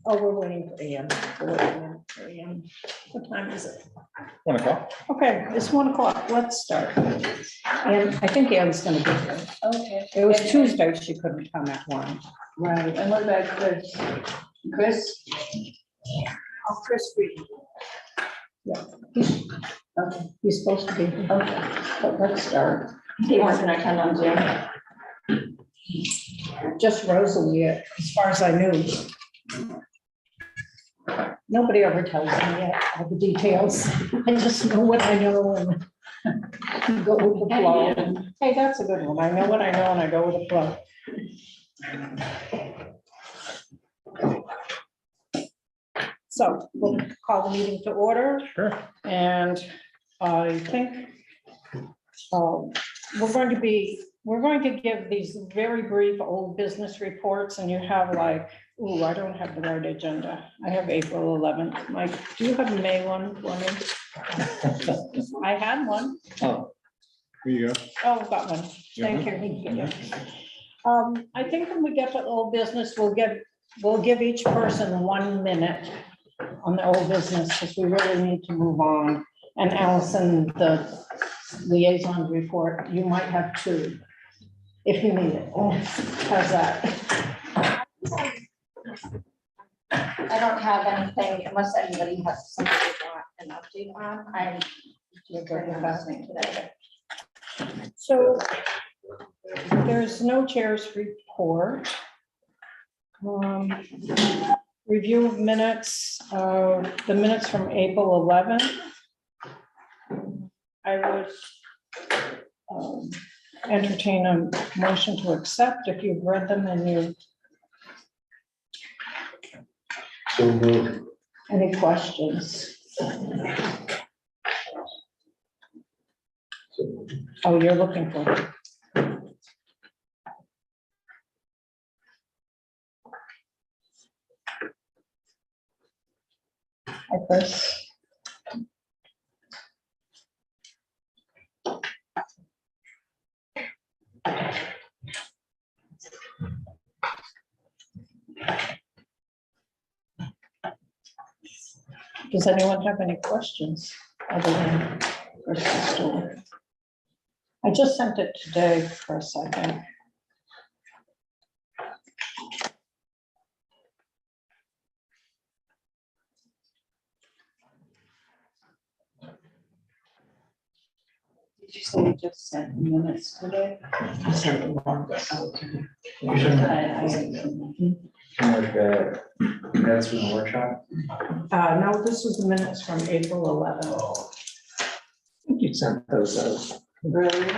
Oh, we're waiting for AM. We're waiting for AM. What time is it? 1 o'clock. Okay, it's 1 o'clock. Let's start. And I think Ann's gonna be here. Okay. It was Tuesday, she couldn't come at 1. Right, and what about Chris? Chris? Oh, Chris Reed. Yeah, Okay, he's supposed to be here, okay. but let's start. He wants to attend on Zoom. Just Rosalie, as far as I knew. Nobody ever tells me yet all the details. I just know what I know and go with the flow. Hey, that's a good one. I know what I know and I go with the flow. So we'll call the meeting to order. Sure. And I think we're going to give these very brief old business reports, and you have like, oh, I don't have the right agenda. I have April 11th. Mike, do you have a May one for me? I had one. Oh, here you go. Oh, got one. Thank you. I think when we get to old business, we'll give each person 1 minute on the old business, because we really need to move on. And Allison, the liaison report, you might have 2, if you need it. How's that? I don't have anything unless anybody has something they want an update on. I'm You're good with that? listening today. So there's no chair's report. Review of minutes, the minutes from April 11th. I would entertain a motion to accept if you've read them and you, So moved. any questions? Oh, you're looking for it. Hi, Chris. Does anyone have any questions other than Chris's story? I just sent it today, Chris, I think. Did you say you just sent minutes today? I sent it along. You should I- That's from the workshop. No, this was the minutes from April 11th. I think you sent those out. Really?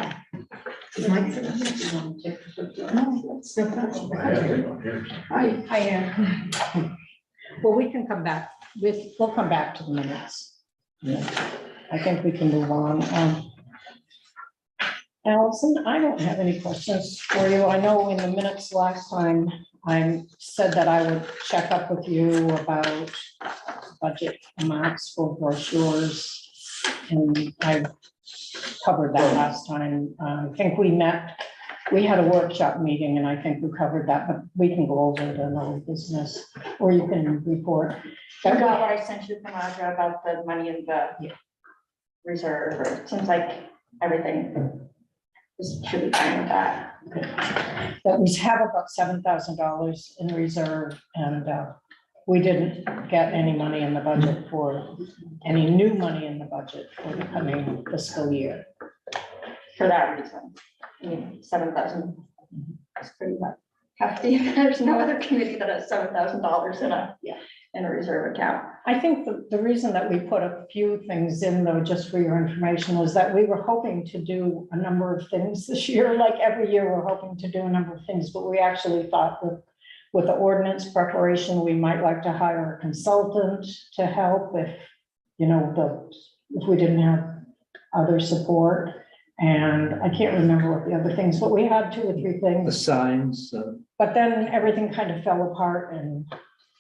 I am. Well, we can come back, we'll come back to the minutes. I think we can move on. Allison, I don't have any questions for you. I know in the minutes last time, I said that I would check up with you about budget amounts for brochures. And I covered that last time. I think we had a workshop meeting and I think we covered that, but we can go over it in old business, or you can report. I got what I sent you from Audra about the money in the reserve. It seems like everything should be fine with that. That we have about $7,000 in reserve, and we didn't get any money in the budget for, any new money in the budget for the coming fiscal year. For that reason, I mean, 7,000 is pretty much hefty. There's no other committee that has $7,000 in a reserve account. I think the reason that we put a few things in, though, just for your information, is that we were hoping to do a number of things this year. Like every year, we're hoping to do a number of things, but we actually thought with the ordinance preparation, we might like to hire a consultant to help if, you know, if we didn't have other support. And I can't remember what the other things, but we had 2 or 3 The things, signs. but then everything kind of fell apart. And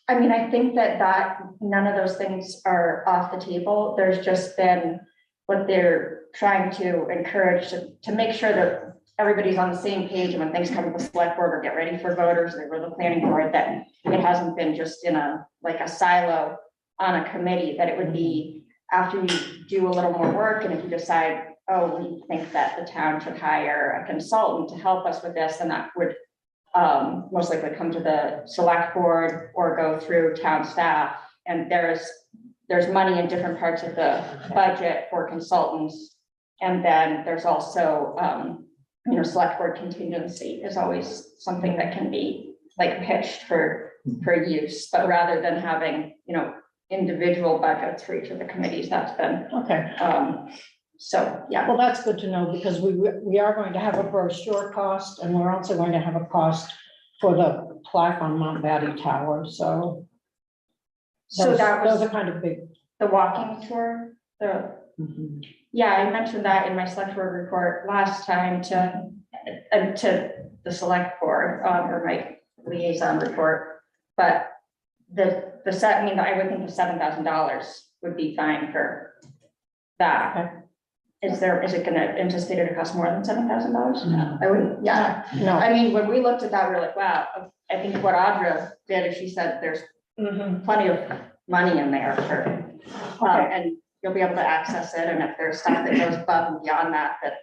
I mean, I think that none of those things are off the table. There's just been what they're trying to encourage to make sure that everybody's on the same page, and when things come to the select board or get ready for voters, or the planning board, that it hasn't been just in a, like a silo on a committee, that it would be after you do a little more work, and if you decide, oh, we think that the town should hire a consultant to help us with this, then that would most likely come to the select board or go through town staff. And there's money in different parts of the budget for consultants. And then there's also, you know, select board contingency is always something that can be like pitched for use, but rather than having, you know, individual budgets for each of the committees, that's been, Okay, so, yeah. well, that's good to know, because we are going to have a brochure cost, and we're also going to have a cost for the plaque on Mount Batty Tower, so. So those- that Those was are kind of big. the walking tour, yeah, I mentioned that in my select board report last time to the select board, or my liaison report. But the set, I mean, I would think the $7,000 would be fine for that. Okay. Is it gonna anticipate it to cost more than $7,000? No. I wouldn't, yeah. No. I mean, when we looked at that, we were like, wow, I think what Audra did is she said there's Mhm. plenty of money in there for, and you'll be able to access it, and if there's stuff that goes above and beyond that, that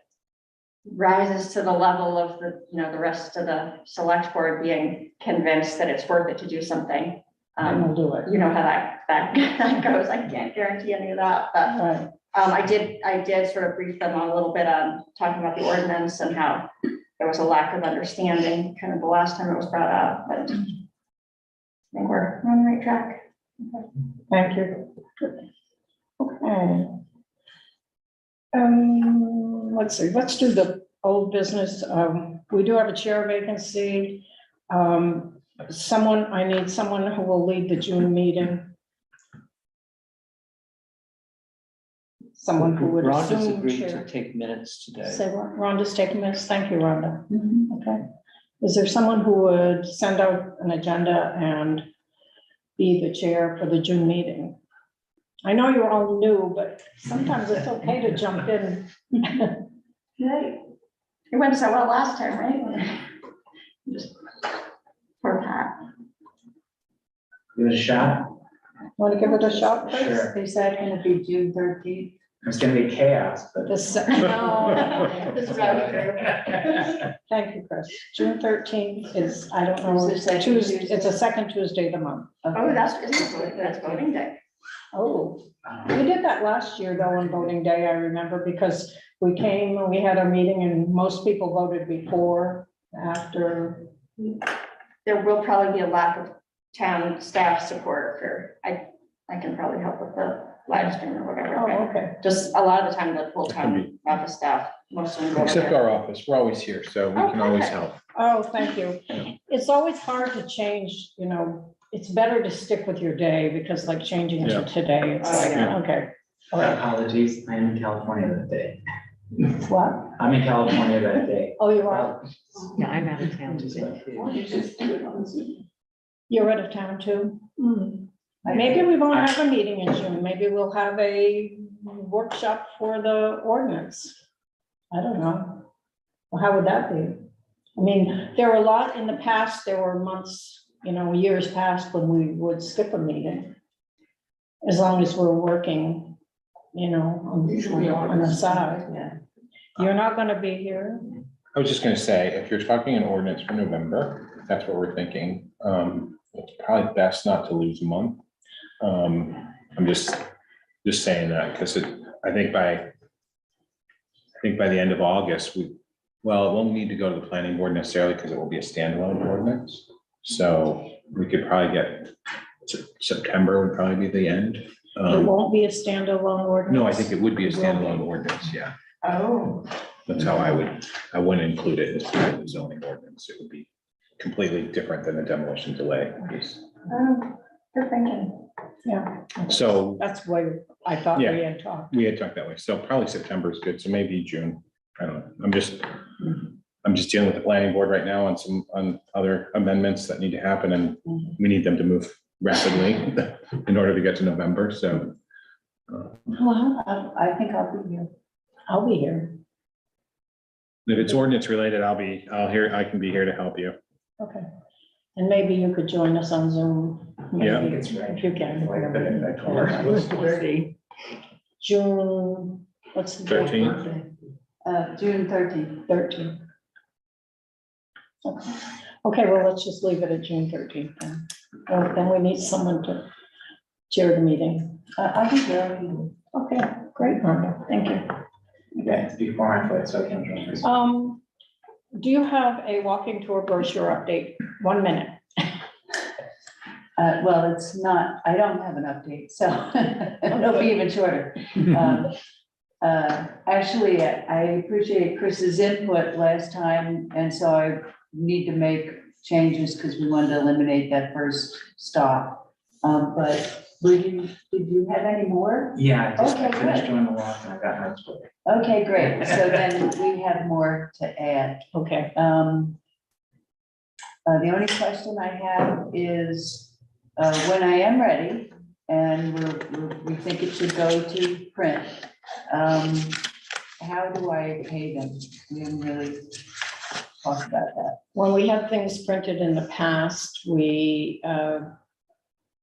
rises to the level of the, you know, the rest of the select board being convinced that it's worth it to do something. And we'll do it. You know how that goes, I can't guarantee any of that, but, Right. I did sort of brief them on a little bit on talking about the ordinance and how there was a lack of understanding kind of the last time it was brought up, but I think we're on the right track. Thank you. Okay. Let's see, let's do the old business. We do have a chair vacancy. I need someone who will lead the June meeting. Someone who would Rhonda's assume agreed to chair. take minutes today. Say what? Rhonda's taking minutes. Thank you, Rhonda. Okay. Is there someone who would send out an agenda and be the chair for the June meeting? I know you're all new, but sometimes it's okay to jump in. Right. It went so well last time, right? Just poor Pat. Give it a shot. Want to give it a shot, please? Sure. Is that gonna be June 13th? It's gonna be chaos, but. No. This is right. Thank you, Chris. June 13th is, I don't know, It's the second Tuesday, Tuesday. it's a second Tuesday of the month. Oh, that's voting day. Oh, we did that last year though on voting day, I remember, because we came and we had our meeting and most people voted before, after. There will probably be a lack of town staff support for, I can probably help with the live stream or whatever. Oh, but okay. Just a lot of the time, the full town office staff, most of them. go Except there. our office, we're always here, so we Oh, can always perfect. help. Oh, thank you. It's always hard to change, you know, it's better to stick with your day because like changing to Yeah. today, it's Oh, like, yeah. okay. All right. Apologies, I'm in California that day. What? I'm in California that day. Oh, you are? Yeah, I'm out of town today too. You're out of town too? Hmm. Maybe we won't have a meeting in June. Maybe we'll have a workshop for the ordinance. I don't know. Well, how would that be? I mean, there were a lot in the past, there were months, you know, years past when we would skip a meeting. As long as we're working, you know, on the side. Yeah. You're not gonna be here? I was just gonna say, if you're talking an ordinance for November, if that's what we're thinking, it's probably best not to lose a month. I'm just saying that, because I think by the end of August, it won't need to go to the planning board necessarily, because it will be a standalone ordinance. So we could probably get, September would probably be the end. It won't be a standalone ordinance? No, I think it would be a standalone ordinance, yeah. Oh, That's how I wouldn't include it as part of the zoning ordinance. It would be completely different than the demolition delay piece. good thinking. Yeah, So that's why I thought we Yeah. had talked. we had talked that way. So probably September is good. So maybe June. I don't know. I'm just dealing with the planning board right now on other amendments that need to happen, and we need them to move rapidly in order to get to November. So Well, I think I'll be here. I'll be here. If it's ordinance related, I can be here to help you. Okay. And maybe you could join us on Zoom. Yeah. maybe, It's right. If you can. What's the Thirty. June, what's the date? 13th. June 13th. 13th. Okay, well, let's just leave it at June 13th then. Then we need someone to chair the meeting. I think they're. Okay, great, Martha, thank you. Yeah, it's before I quit, so I can join this. Do you have a walking tour brochure update? 1 minute. Well, it's not, I don't have an update, so it'll be even shorter. Actually, I appreciate Chris's input last time, and so I need to make changes because we wanted to eliminate that first stop. But did you have any more? Yeah, I Okay, finished good. doing the walk and I got my book. Okay, great. So then we have more to add. Okay, The only question I have is, when I am ready, and we think it should go to print, how do I pay them? We didn't really talk about that. when we had things printed in the past, they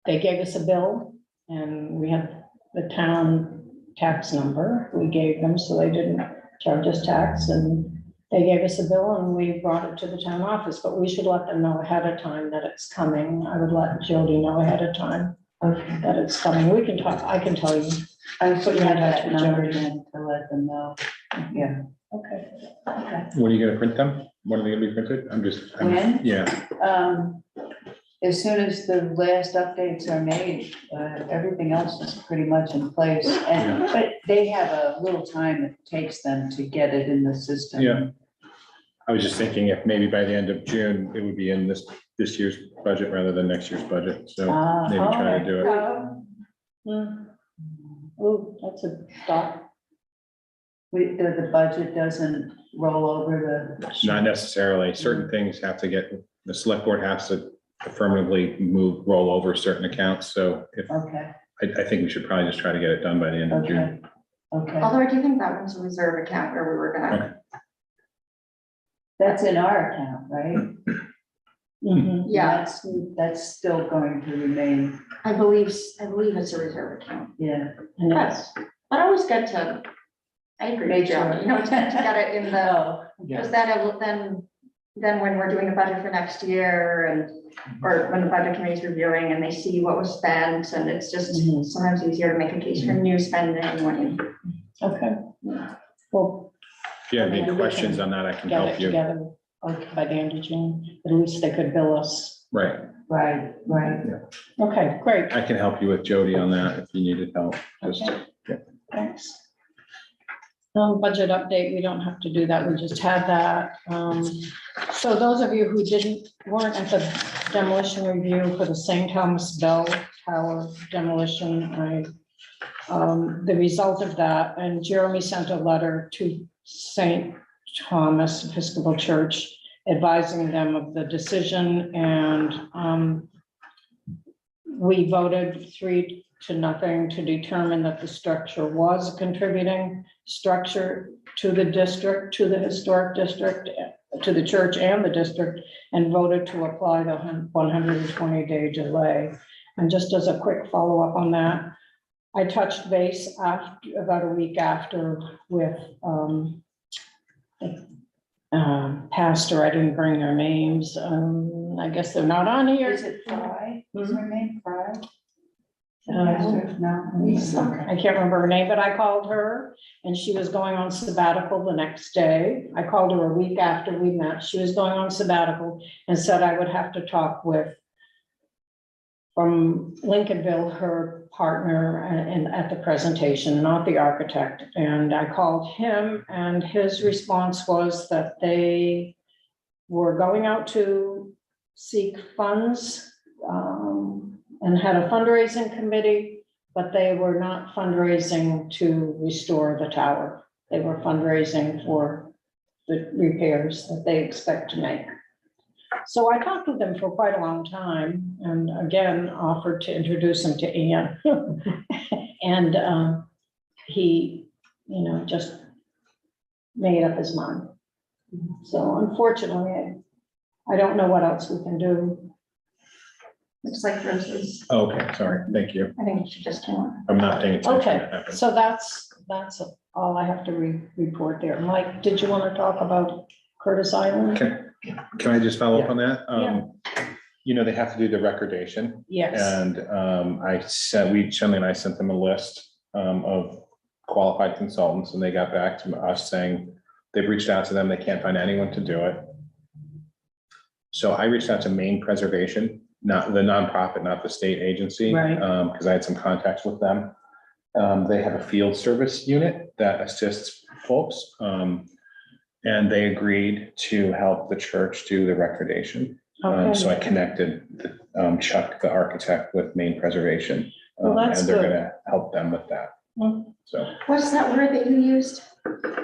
gave us a bill and we had the town tax number we gave them, so they didn't charge us tax, and they gave us a bill and we brought it to the town office, but we should let them know ahead of time that it's coming. I would let Jody know ahead of time Okay. that it's coming. We can talk, I can tell you. I should you in have touch that with number Jody. then to let them know. Yeah. Okay. Okay. When are you gonna print them? When are they gonna be printed? When? Yeah, As soon as the last updates are made, everything else is pretty much in place. And, but they have a little time it takes them to get it in the system. yeah. I was just thinking if maybe by the end of June, it would be in this year's budget rather than next year's budget, so maybe try to do it. Oh, that's a thought. The budget doesn't roll over Not necessarily. Certain things have to get, the select board has to affirmatively roll over certain accounts, so if, okay, I think we should probably just try to get it done by the end of okay, June. okay. Although I do think that one's a reserve account where we were gonna, That's in our account, right? Mhm. yeah, That's still going to remain, I believe it's a reserve account. yeah. And it's- But always good to, I agree, Make with Joe, sure. you know, to get it in the, Oh, because that, then when we're doing the budget for next year and, or when the budget committee's reviewing and they see what was spent, and it's just Mhm. sometimes easier to make a case for new spending when you. Okay. Well, If you have any Maybe we questions can on that, I can get help it you. together by the end of June. At least they could bill us. Right, right, right. Okay, great. I can help you with Jody on that if you needed help. Just, Okay. Thanks. Budget update, we don't have to do that, we just had that. So those of you who weren't at the demolition review for the St. Thomas Bell Tower demolition, the result of that, and Jeremy sent a letter to St. Thomas Episcopal Church advising them of the decision, and we voted 3-0 to determine that the structure was a contributing structure to the district, to the historic district, to the church and the district, and voted to apply the 120-day delay. And just as a quick follow-up on that, I touched base about a week after with pastor, I didn't bring their names. I guess they're not on here. Is it Fry? Is her name Fry? No. No. I can't remember her name, but I called her and she was going on sabbatical the next day. I called her a week after we met. She was going on sabbatical and said I would have to talk with from Lincolnville, her partner at the presentation, not the architect. And I called him and his response was that they were going out to seek funds and had a fundraising committee, but they were not fundraising to restore the tower. They were fundraising for the repairs that they expect to make. So I talked with them for quite a long time and again offered to introduce him to Ian. And he, just made up his mind. So unfortunately, I don't know what else we can do. Looks like Rose's, Okay, sorry, thank you. I think she just came on. I'm not paying attention. Okay, That happens. so that's all I have to report there. Mike, did you want to talk about Curtis Island? Can I just follow up on that? Yeah. You know, they have to do the recordation. Yes, And Shelly and I sent them a list of qualified consultants, and they got back to us saying they've reached out to them, they can't find anyone to do it. So I reached out to Maine Preservation, not the nonprofit, not the state agency. Right. Because I had some contacts with them. They have a field service unit that assists folks. And they agreed to help the church do the recordation. So I okay, connected Chuck, the architect, with Maine Preservation. Well, that's And they're good. gonna help them with that. Mm. So What's that word that you used?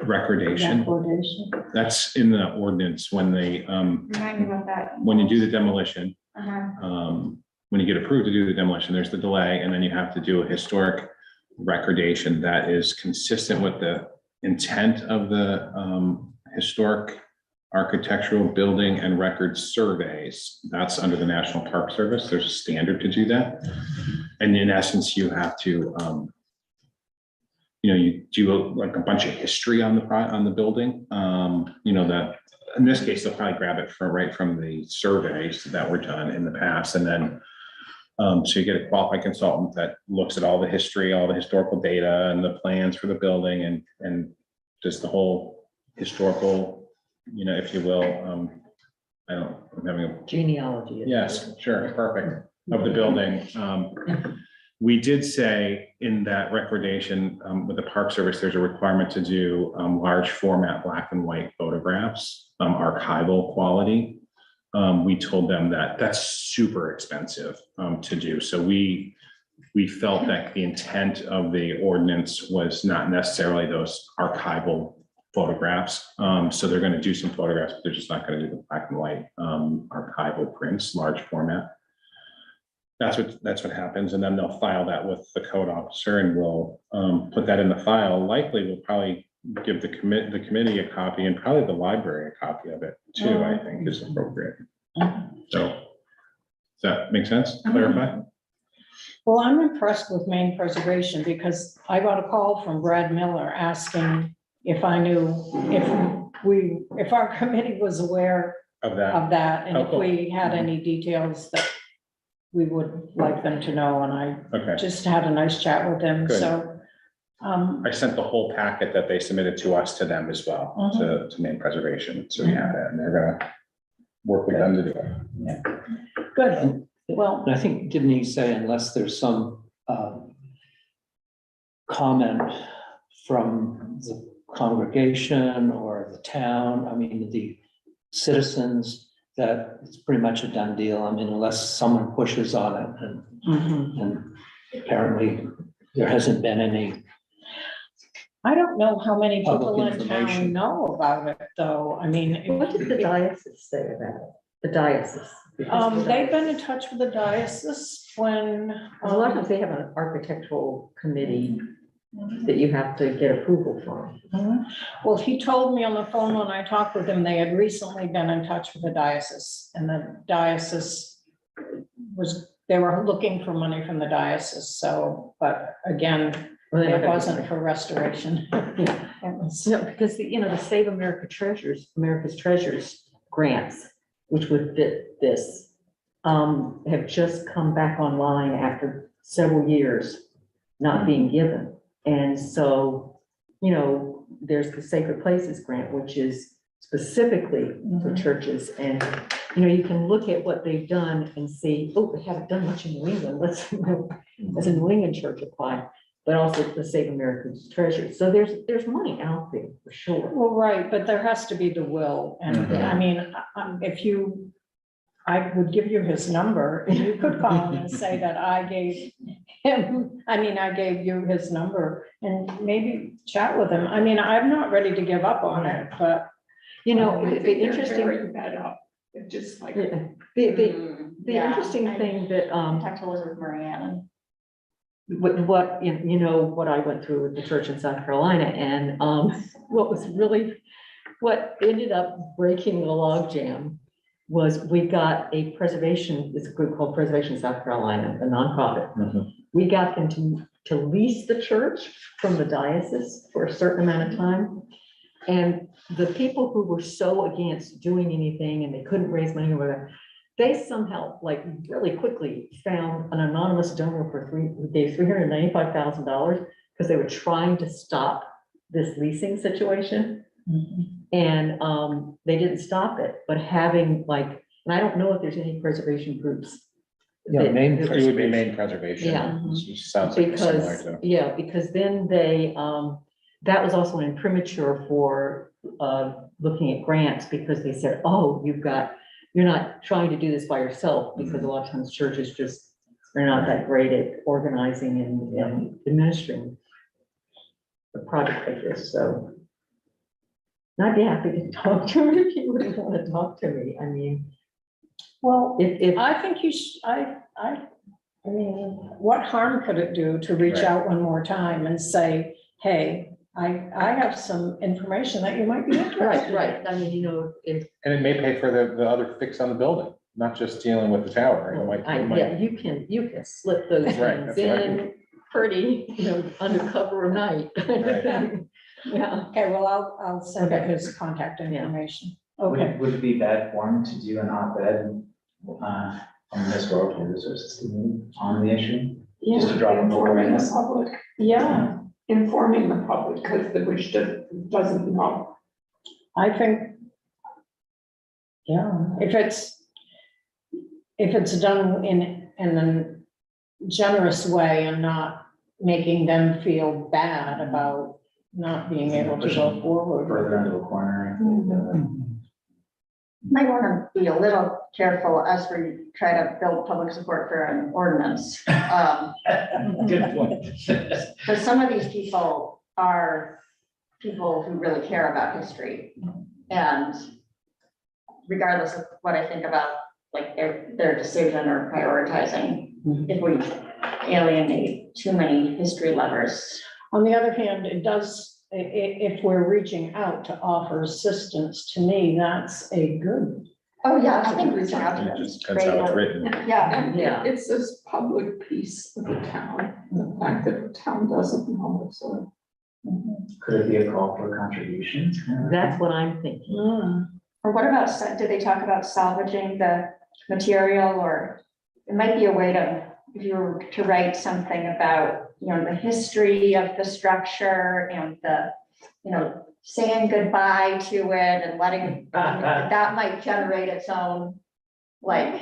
recordation, recordation. that's in the ordinance when they, Remind me about that. when you do the demolition, Uh-huh. when you get approved to do the demolition, there's the delay, and then you have to do a historic recordation that is consistent with the intent of the historic architectural building and record surveys. That's under the National Park Service. There's a standard to do that. And in essence, you have to, you do like a bunch of history on the building. That, in this case, they'll probably grab it right from the surveys that were done in the past. And then, so you get a qualified consultant that looks at all the history, all the historical data and the plans for the building and just the whole historical, if you will, I'm having a Genealogy. yes, sure, perfect, of the building. We did say in that recordation with the Park Service, there's a requirement to do large format black and white photographs, archival quality. We told them that that's super expensive to do. So we felt that the intent of the ordinance was not necessarily those archival photographs. So they're going to do some photographs, but they're just not going to do the black and white archival prints, large format. That's what happens. And then they'll file that with the code officer, and we'll put that in the file. Likely, we'll probably give the committee a copy, and probably the library a copy of it too, I think is appropriate. So does that make sense? Clarify? Well, I'm impressed with Maine Preservation because I got a call from Brad Miller asking if I knew, if our committee was aware Of that. of that, and Oh, if cool. we had any details that we would like them to know, and I Okay. just had a nice chat with them, Good. so. I sent the whole packet that they submitted to us to them as well, to Maine Preservation. So we have it, and they're gonna work with them to do it. Good, well, And I think, didn't he say unless there's some comment from the congregation or the town, I mean, the citizens, that it's pretty much a done deal. I mean, unless someone pushes on it, and apparently there hasn't been any. I don't know how many Public people in town information. know about it, though, I mean. What did the diocese say about it? The diocese? Because They've been in touch with the diocese when. a lot of times they have an architectural committee that you have to get approval from. Well, he told me on the phone when I talked with him, they had recently been in touch with the diocese, and the diocese they were looking for money from the diocese, so, but again, Well, they're it not gonna- wasn't for restoration. It was- No, because the Save America's Treasures grants, which would fit this, have just come back online after several years not being given. And so, there's the Sacred Places grant, which is specifically for churches. And, you can look at what they've done and see, oh, they haven't done much in New England. Let's, as a New England church apply, but also the Save America's Treasures. So there's money out there for sure. Well, right, but there has to be the will, and I mean, I would give you his number, and you could call him and say that I gave you his number, and maybe chat with him. I mean, I'm not ready to give up on it, but. The interesting. That up. It's just like. The Yeah, interesting I- thing that, Talked to Elizabeth Marianne. what I went through with the church in South Carolina, and what was really what ended up breaking the logjam was we got a preservation, this group called Preservation South Carolina, a nonprofit. Mhm. We got them to lease the church from the diocese for a certain amount of time. And the people who were so against doing anything and they couldn't raise money or whatever, they somehow, like, really quickly found an anonymous donor who gave $395,000 because they were trying to stop this leasing situation. And they didn't stop it, but having like, and I don't know if there's any preservation groups. Yeah, Maine It would be main preservation. Yeah. Which sounds like similar Because, to. yeah, because then they, that was also an imprimatur for looking at grants, because they said, oh, you're not trying to do this by yourself, because a lot of times churches just, they're not that great at organizing and administering the project like this, so. I'd be happy to talk to him if you would want to talk to me. I mean, Well, if I think you should, I mean, what harm could it do to reach Right. out one more time and say, hey, I have some information that you might be interested in. right, I mean, you know, if, And it may pay for the other fix on the building, not just dealing with the tower. It might- it might- yeah, you can slip those Right, things that's what I in pretty, you know, undercover of night. kind of thing. Yeah, Okay, well, I'll send Okay. his contact information. Would Okay, it, would it be bad form to do an op-ed, on this world resources team on the issue? Just to drop a book Informing in the this. public, yeah, informing the public, because the which doesn't know. I think, yeah, if it's done in a generous way and not making them feel bad about not being able to go forward. Further into a corner. Might want to be a little careful as we try to build public support for an ordinance. Good point. Because some of these people are people who really care about history. And regardless of what I think about like their decision or prioritizing, if we alienate too many history lovers. On the other hand, it does, if we're reaching out to offer assistance, to me, that's a good. Oh, yeah, I think reaching out to It them just is depends how it's great. written. Yeah, And Yeah. it's this public piece of the town, the fact that the town doesn't know, so. Could it be a call for contributions? that's what I'm thinking. or what about, did they talk about salvaging the material, or it might be a way to, if you were to write something about, you know, the history of the structure and the, you know, saying goodbye to it and letting, that might generate its own, like,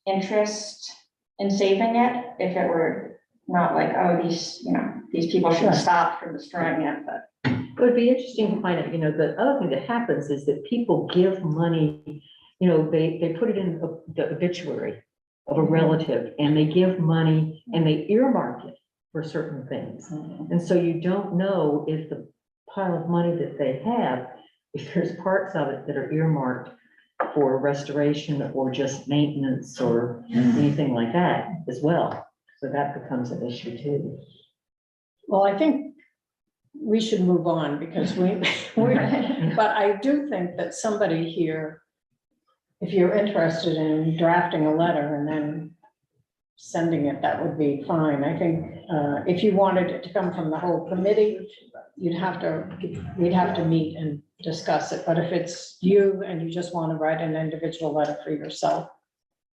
interest in saving it, if it were not like, oh, these, you know, these people should stop from destroying it, but. It would be interesting to find out, you know, the other thing that happens is that people give money, you know, they put it in the obituary of a relative, and they give money and they earmark it for certain things. And so you don't know if the pile of money that they have, if there's parts of it that are earmarked for restoration or just maintenance or anything like that as well. So that becomes an issue too. Well, I think we should move on because but I do think that somebody here, if you're interested in drafting a letter and then sending it, that would be fine. I think if you wanted it to come from the whole committee, we'd have to meet and discuss it. But if it's you and you just want to write an individual letter for yourself,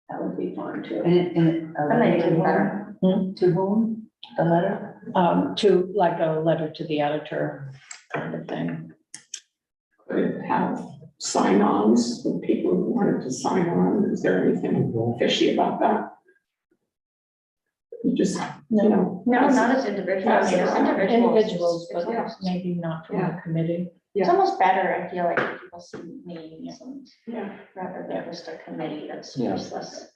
that would be fine too. And That might be better. to whom, the letter? To like a letter to the editor kind of thing. Could it have sign-ons with people who wanted to sign on? Is there anything fishy about that? You just, you know. No, not as individuals, Pass it as around. Individuals, it's but almost- maybe not from the committee. It's almost better, I feel like, if people see names and Yeah. rather than just a committee that's Yeah. useless.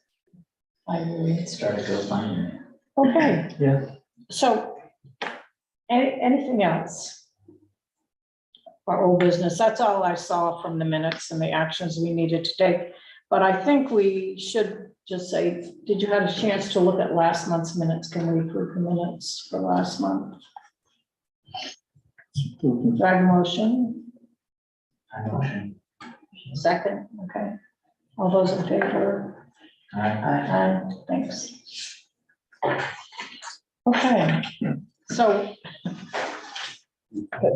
I agree. Start to go find. Okay, Yeah. so anything else? For old business, that's all I saw from the minutes and the actions we needed to take. But I think we should just say, did you have a chance to look at last month's minutes? Can we approve the minutes for last month? Do I have a motion? Motion. Second, okay. All those in favor? Aye. Aye, thanks. Okay, so,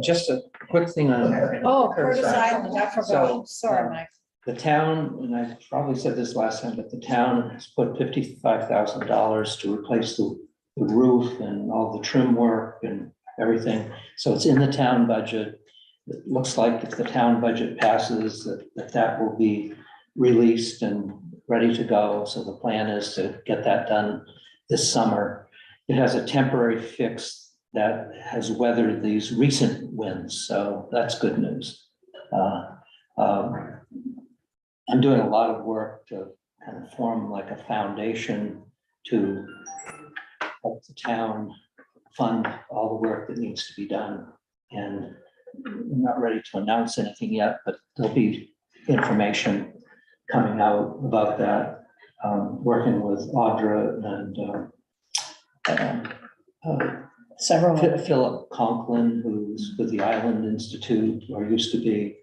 Just a quick thing on. oh, Curtis Island, I forgot, So, sorry, Mike. The town, and I probably said this last time, but the town has put $55,000 to replace the roof and all the trim work and everything. So it's in the town budget. It looks like if the town budget passes, that will be released and ready to go. So the plan is to get that done this summer. It has a temporary fix that has weathered these recent winds, so that's good news. I'm doing a lot of work to kind of form like a foundation to help the town fund all the work that needs to be done. And I'm not ready to announce anything yet, but there'll be information coming out about that. Working with Audra and Several. Philip Conklin, who's with the Island Institute, or used to be.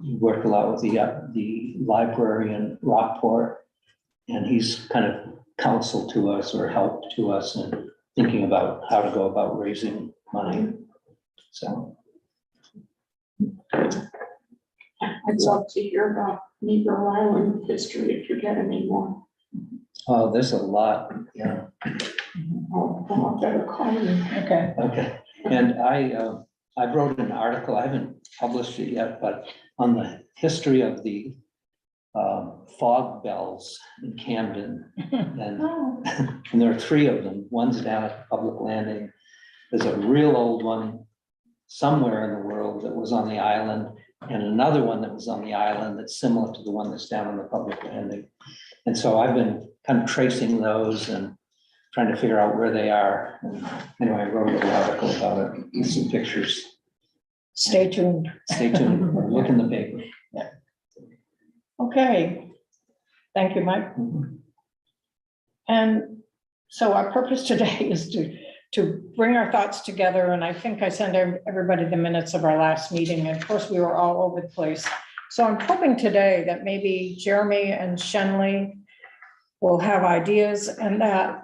He worked a lot with the library in Rockport. And he's kind of counsel to us or help to us in thinking about how to go about raising money. So. I'd love to hear about Negro Island history if you get any more. Oh, there's a lot, yeah. I'll better call you. Okay, Okay, and I wrote an article, I haven't published it yet, but on the history of the fog bells in Camden. And, oh, and there are three of them. One's down at Public Landing. There's a real old one somewhere in the world that was on the island, and another one that was on the island that's similar to the one that's down on the Public Landing. And so I've been kind of tracing those and trying to figure out where they are. And anyway, I wrote a little article about it, with some pictures. stay tuned. Stay tuned, or look in the paper. Okay, thank you, Mike. And so our purpose today is to bring our thoughts together, and I think I sent everybody the minutes of our last meeting, and of course, we were all over the place. So I'm hoping today that maybe Jeremy and Shenley will have ideas, and that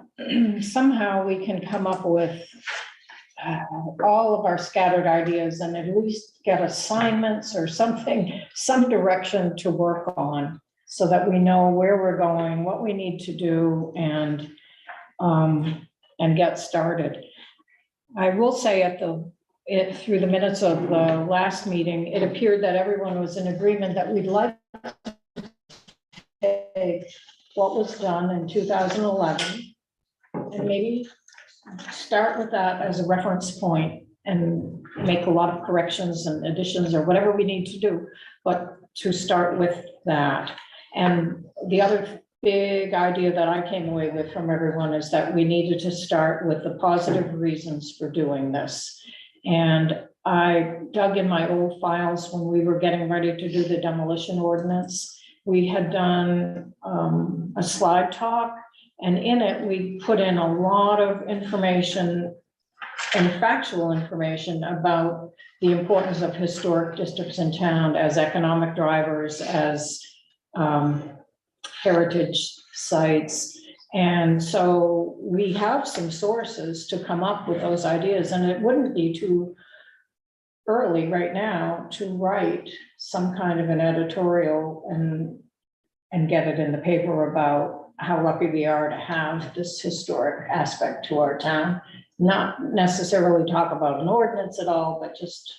somehow we can come up with all of our scattered ideas and at least get assignments or something, some direction to work on, so that we know where we're going, what we need to do, and get started. I will say through the minutes of the last meeting, it appeared that everyone was in agreement that we'd like to take what was done in 2011 and maybe start with that as a reference point and make a lot of corrections and additions or whatever we need to do, but to start with that. And the other big idea that I came away with from everyone is that we needed to start with the positive reasons for doing this. And I dug in my old files when we were getting ready to do the demolition ordinance. We had done a slide talk, and in it, we put in a lot of information and factual information about the importance of historic districts in town as economic drivers, as heritage sites. And so we have some sources to come up with those ideas, and it wouldn't be too early right now to write some kind of an editorial and get it in the paper about how lucky we are to have this historic aspect to our town. Not necessarily talk about an ordinance at all, but just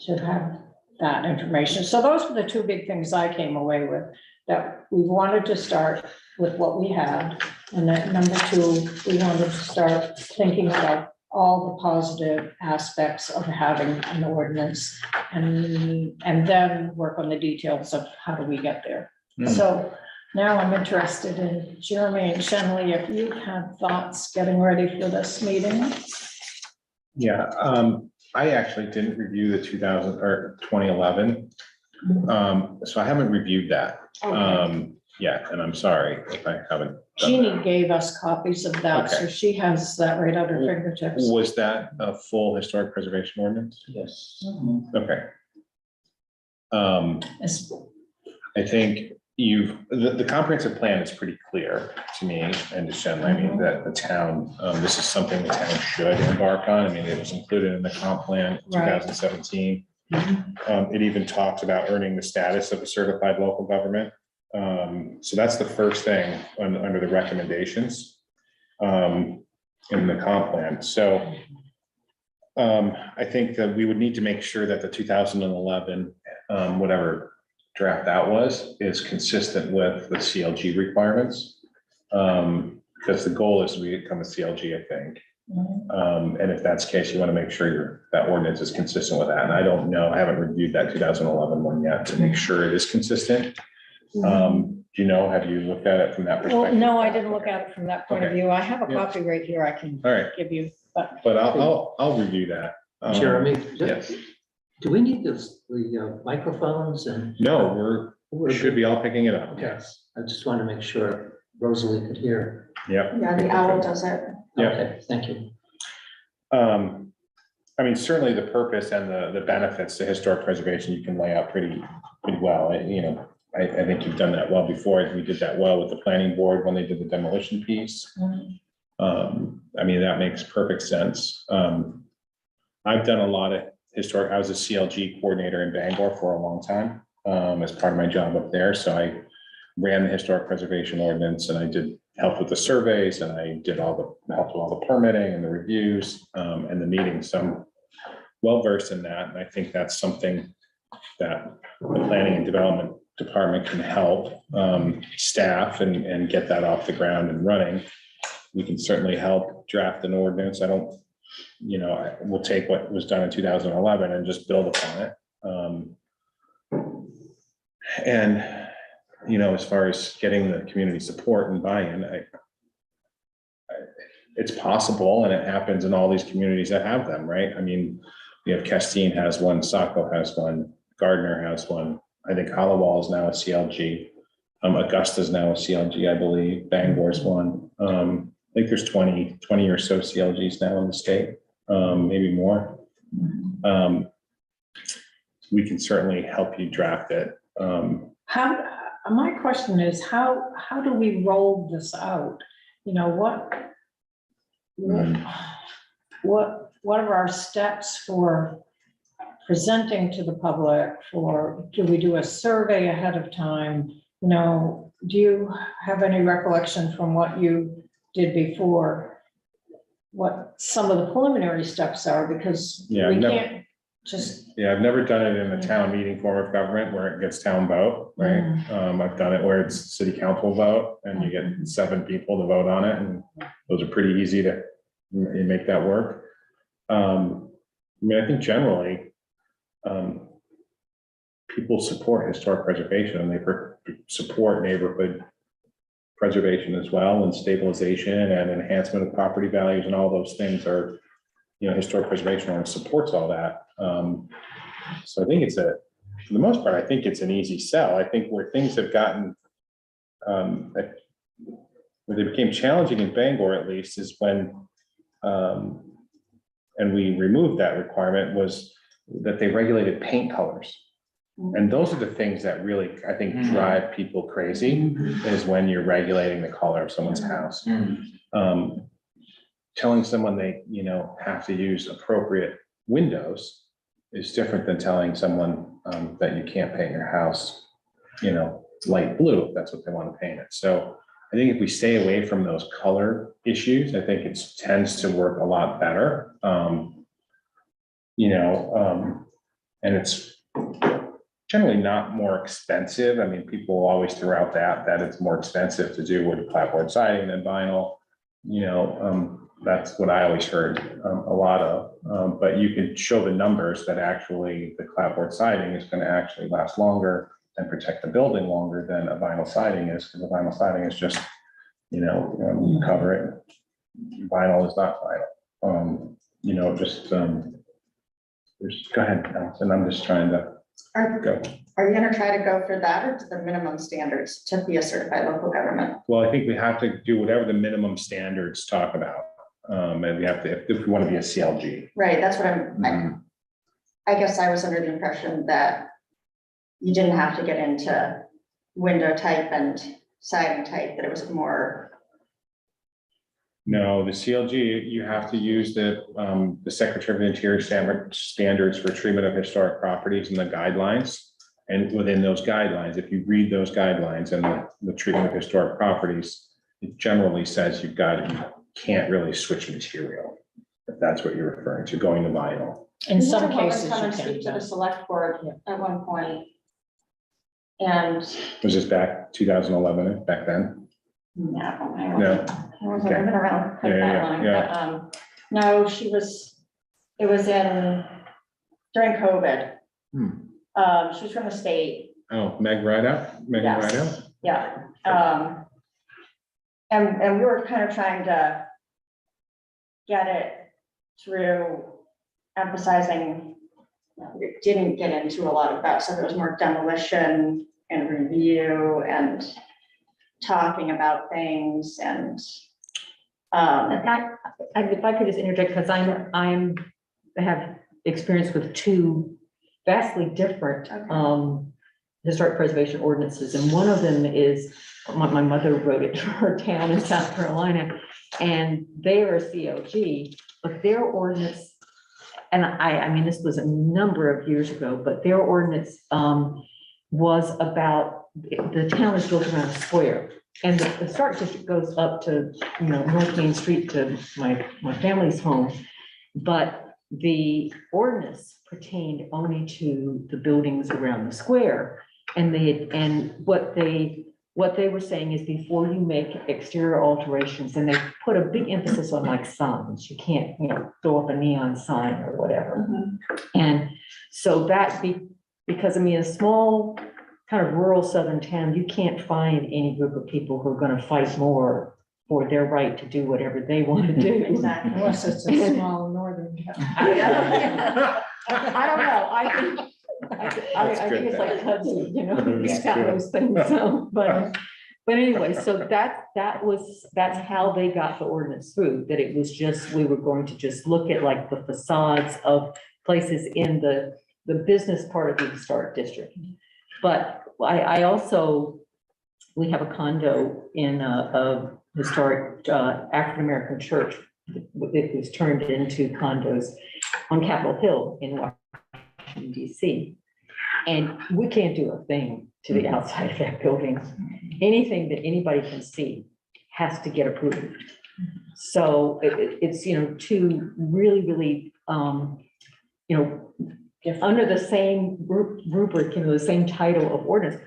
to have that information. So those were the two big things I came away with, that we wanted to start with what we had. And that number two, we wanted to start thinking about all the positive aspects of having an ordinance, and then work on the details of how do we get there. So now I'm interested in Jeremy and Shenley, if you have thoughts getting ready for this meeting. Yeah, I actually didn't review the 2011. So I haven't reviewed that yet, and I'm sorry if I haven't. Jeannie gave us copies of that, so Okay. she has that right at her fingertips. Was that a full historic preservation ordinance? Yes. Okay. It's- I think the comprehensive plan is pretty clear to me and to Shen, I mean, that the town, this is something the town should embark on. I mean, it was included in the comp plan in Right. 2017. It even talks about earning the status of a certified local government. So that's the first thing under the recommendations in the comp plan. So I think that we would need to make sure that the 2011, whatever draft that was, is consistent with the CLG requirements. Because the goal is to become a CLG, I think. And if that's the case, you want to make sure that ordinance is consistent with that. And I don't know, I haven't reviewed that 2011 one yet to make sure it is consistent. Do you know, have you looked at it from that Well, perspective? no, I didn't look at it from that point of Okay. view. I have a Yeah. copy right here I can All right, give you, but but I'll review that. Jeremy, Yes, do we need the microphones and? no, we should be all picking it up. Okay. Yes, I just want to make sure Rosalie could hear. yep. Yeah, the owl does it. Yeah. Okay, thank you. I mean, certainly the purpose and the benefits to historic preservation, you can lay out pretty well. I think you've done that well before. We did that well with the planning board when they did the demolition piece. I mean, that makes perfect sense. I've done a lot of historic, I was a CLG coordinator in Bangor for a long time, as part of my job up there. So I ran the historic preservation ordinance and I did help with the surveys and I did helped with all the permitting and the reviews, and the meetings. So I'm well versed in that. And I think that's something that the planning and development department can help, staff and get that off the ground and running. We can certainly help draft an ordinance. We'll take what was done in 2011 and just build upon it. As far as getting the community support and buy-in, it's possible and it happens in all these communities that have them, right? I mean, we have Castine has one, Saco has one, Gardner has one. I think Hollowall is now a CLG. Augusta is now a CLG, I believe. Bangor's one. I think there's 20 or so CLGs now in the state, maybe more. We can certainly help you draft it. my question is, how do we roll this out? What are our steps for presenting to the public? Do we do a survey ahead of time? Do you have any recollection from what you did before? What some of the preliminary steps are, because Yeah, we no. can't just. Yeah, I've never done it in a town meeting form of government where it gets town vote, right? I've done it where it's city council vote and you get 7 people to vote on it, and those are pretty easy to make that work. I think generally, people support historic preservation and they support neighborhood preservation as well, and stabilization and enhancement of property values, and all those things are, historic preservation supports all that. So I think for the most part, I think it's an easy sell. I think where things have gotten, where they became challenging in Bangor at least, is when, and we removed that requirement, was that they regulated paint colors. And those are the things that really, I think, drive people crazy, is when you're regulating the color of someone's house. Telling someone they, have to use appropriate windows is different than telling someone that you can't paint your house, light blue, if that's what they want to paint it. So I think if we stay away from those color issues, I think it tends to work a lot better. And it's generally not more expensive. I mean, people always throw out that it's more expensive to do wood clapboard siding than vinyl. That's what I always heard a lot of. But you can show the numbers that actually the clapboard siding is going to actually last longer and protect the building longer than a vinyl siding is, because the vinyl siding is just, cover it. Vinyl is not vinyl. Go ahead, Allison. I'm just trying to go. Are you gonna try to go for that or to the minimum standards to be a certified local government? Well, I think we have to do whatever the minimum standards talk about. And we have to, if we want to be a CLG. Right, that's what I guess I was under the impression that you didn't have to get into window type and siding type, that it was more, No, the CLG, you have to use the Secretary of the Interior standards for treatment of historic properties and the guidelines. And within those guidelines, if you read those guidelines and the treatment of historic properties, it generally says you can't really switch material. If that's what you're referring to, going to vinyl. In some Didn't a woman cases come you and speak to the can. select board at one point? And Was this back 2011, back then? no, I No. wasn't Okay. even around quite Yeah, that yeah, long, yeah. but, no, it was during COVID. She was from the state, Oh, Meg Rideout? Megan Yes. Rideout? yeah. And we were kind of trying to get it through emphasizing, we didn't get into a lot of that, so there was more demolition and review and talking about things and, If I could just interject, because I have experience with two vastly different Okay. Historic preservation ordinances, and one of them is, my mother wrote it for her town in South Carolina, and they are a COG, but their ordinance, and I mean, this was a number of years ago, but their ordinance was about, the town is built around a square, and the historic district goes up to, North Main Street to my family's home, but the ordinance pertained only to the buildings around the square. And what they were saying is, before you make exterior alterations, and they put a big emphasis on like signs, you can't, throw up a neon sign or whatever. And so because I mean, a small kind of rural southern town, you can't find any group of people who are gonna fight more for their right to do whatever they want to do. exactly. Unless it's a small northern town. I don't know, I think it's like Hudson, he's got those things, so, but anyway, so that's how they got the ordinance through, that it was just, we were going to just look at like the facades of places in the business part of the historic district. But I also, we have a condo in a historic African-American church. It was turned into condos on Capitol Hill in Washington, DC. And we can't do a thing to the outside of that building. Anything that anybody can see has to get approved. So it's, two really, really, under the same rubric, the same title of ordinance.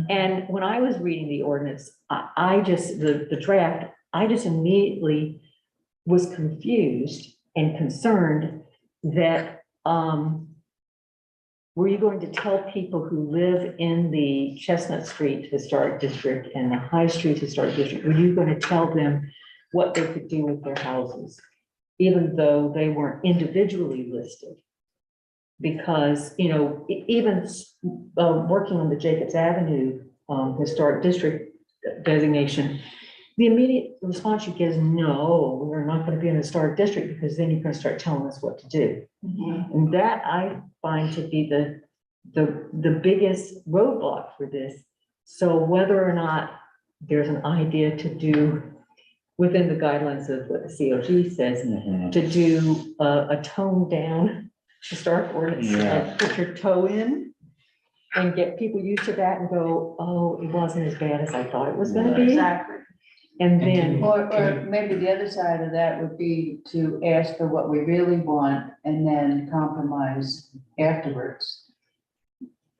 And when I was reading the ordinance, the draft, I just immediately was confused and concerned that, were you going to tell people who live in the Chestnut Street Historic District and the High Street Historic District, were you going to tell them what they could do with their houses, even though they weren't individually listed? Because, even working on the Jacobs Avenue Historic District designation, the immediate response you get is, no, we're not going to be in a historic district, because then you're going to start telling us what to do. And that I find to be the biggest roadblock for this. So whether or not there's an idea to do, within the guidelines of what the COG says, to do a toned down historic ordinance, like put your toe in and get people used to that and go, oh, it wasn't as bad as I thought it was going to be. Exactly. And then, Or maybe the other side of that would be to ask for what we really want and then compromise afterwards.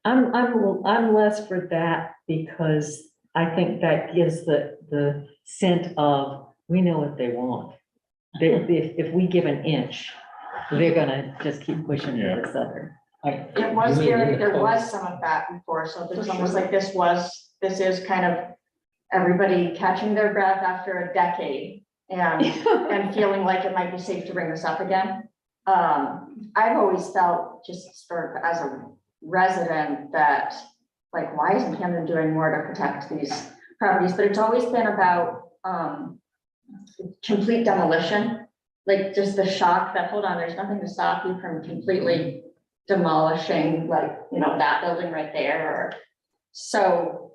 I'm less for that, because I think that gives the scent of, we know what they want. If we give an inch, they're gonna just keep pushing for this other. It was there was some of that before, so it was almost like this is kind of everybody catching their breath after a decade and feeling like it might be safe to bring this up again. I've always felt, just sort of as a resident, that like, why isn't Camden doing more to protect these properties? But it's always been about complete demolition, like just the shock that, hold on, there's nothing to stop you from completely demolishing, like, you know, that building right there, or, so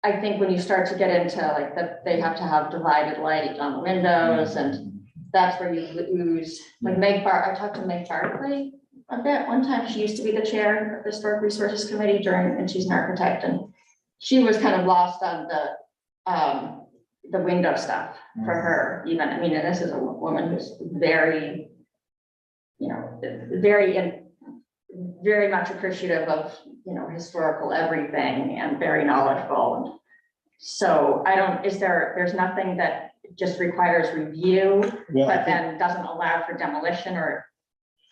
I think when you start to get into like that, they have to have divided light on the windows, and that's where you lose, like I talked to Meg Barclay a bit, one time, she used to be the chair of the Historic Resources Committee and she's an architect, and she was kind of lost on the window stuff for her even. I mean, and this is a woman who's very, you know, very much appreciative of, you know, historical everything and very knowledgeable. And so there's nothing that just requires review, Well, I but think- then doesn't allow for demolition, or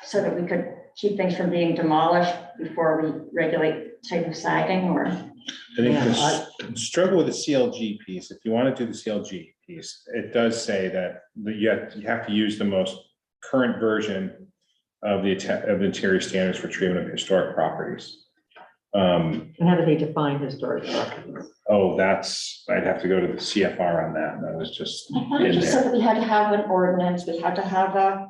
so that we could keep things from being demolished before we regulate type of siding, or. I think the struggle with the CLG piece, if you want to do the CLG piece, it does say that you have to use the most current version of the interior standards for treatment of historic properties. And how do they define historic properties? Oh, I'd have to go to the CFR on that. That was just I thought it in just said there. that we had to have an ordinance, we had to have a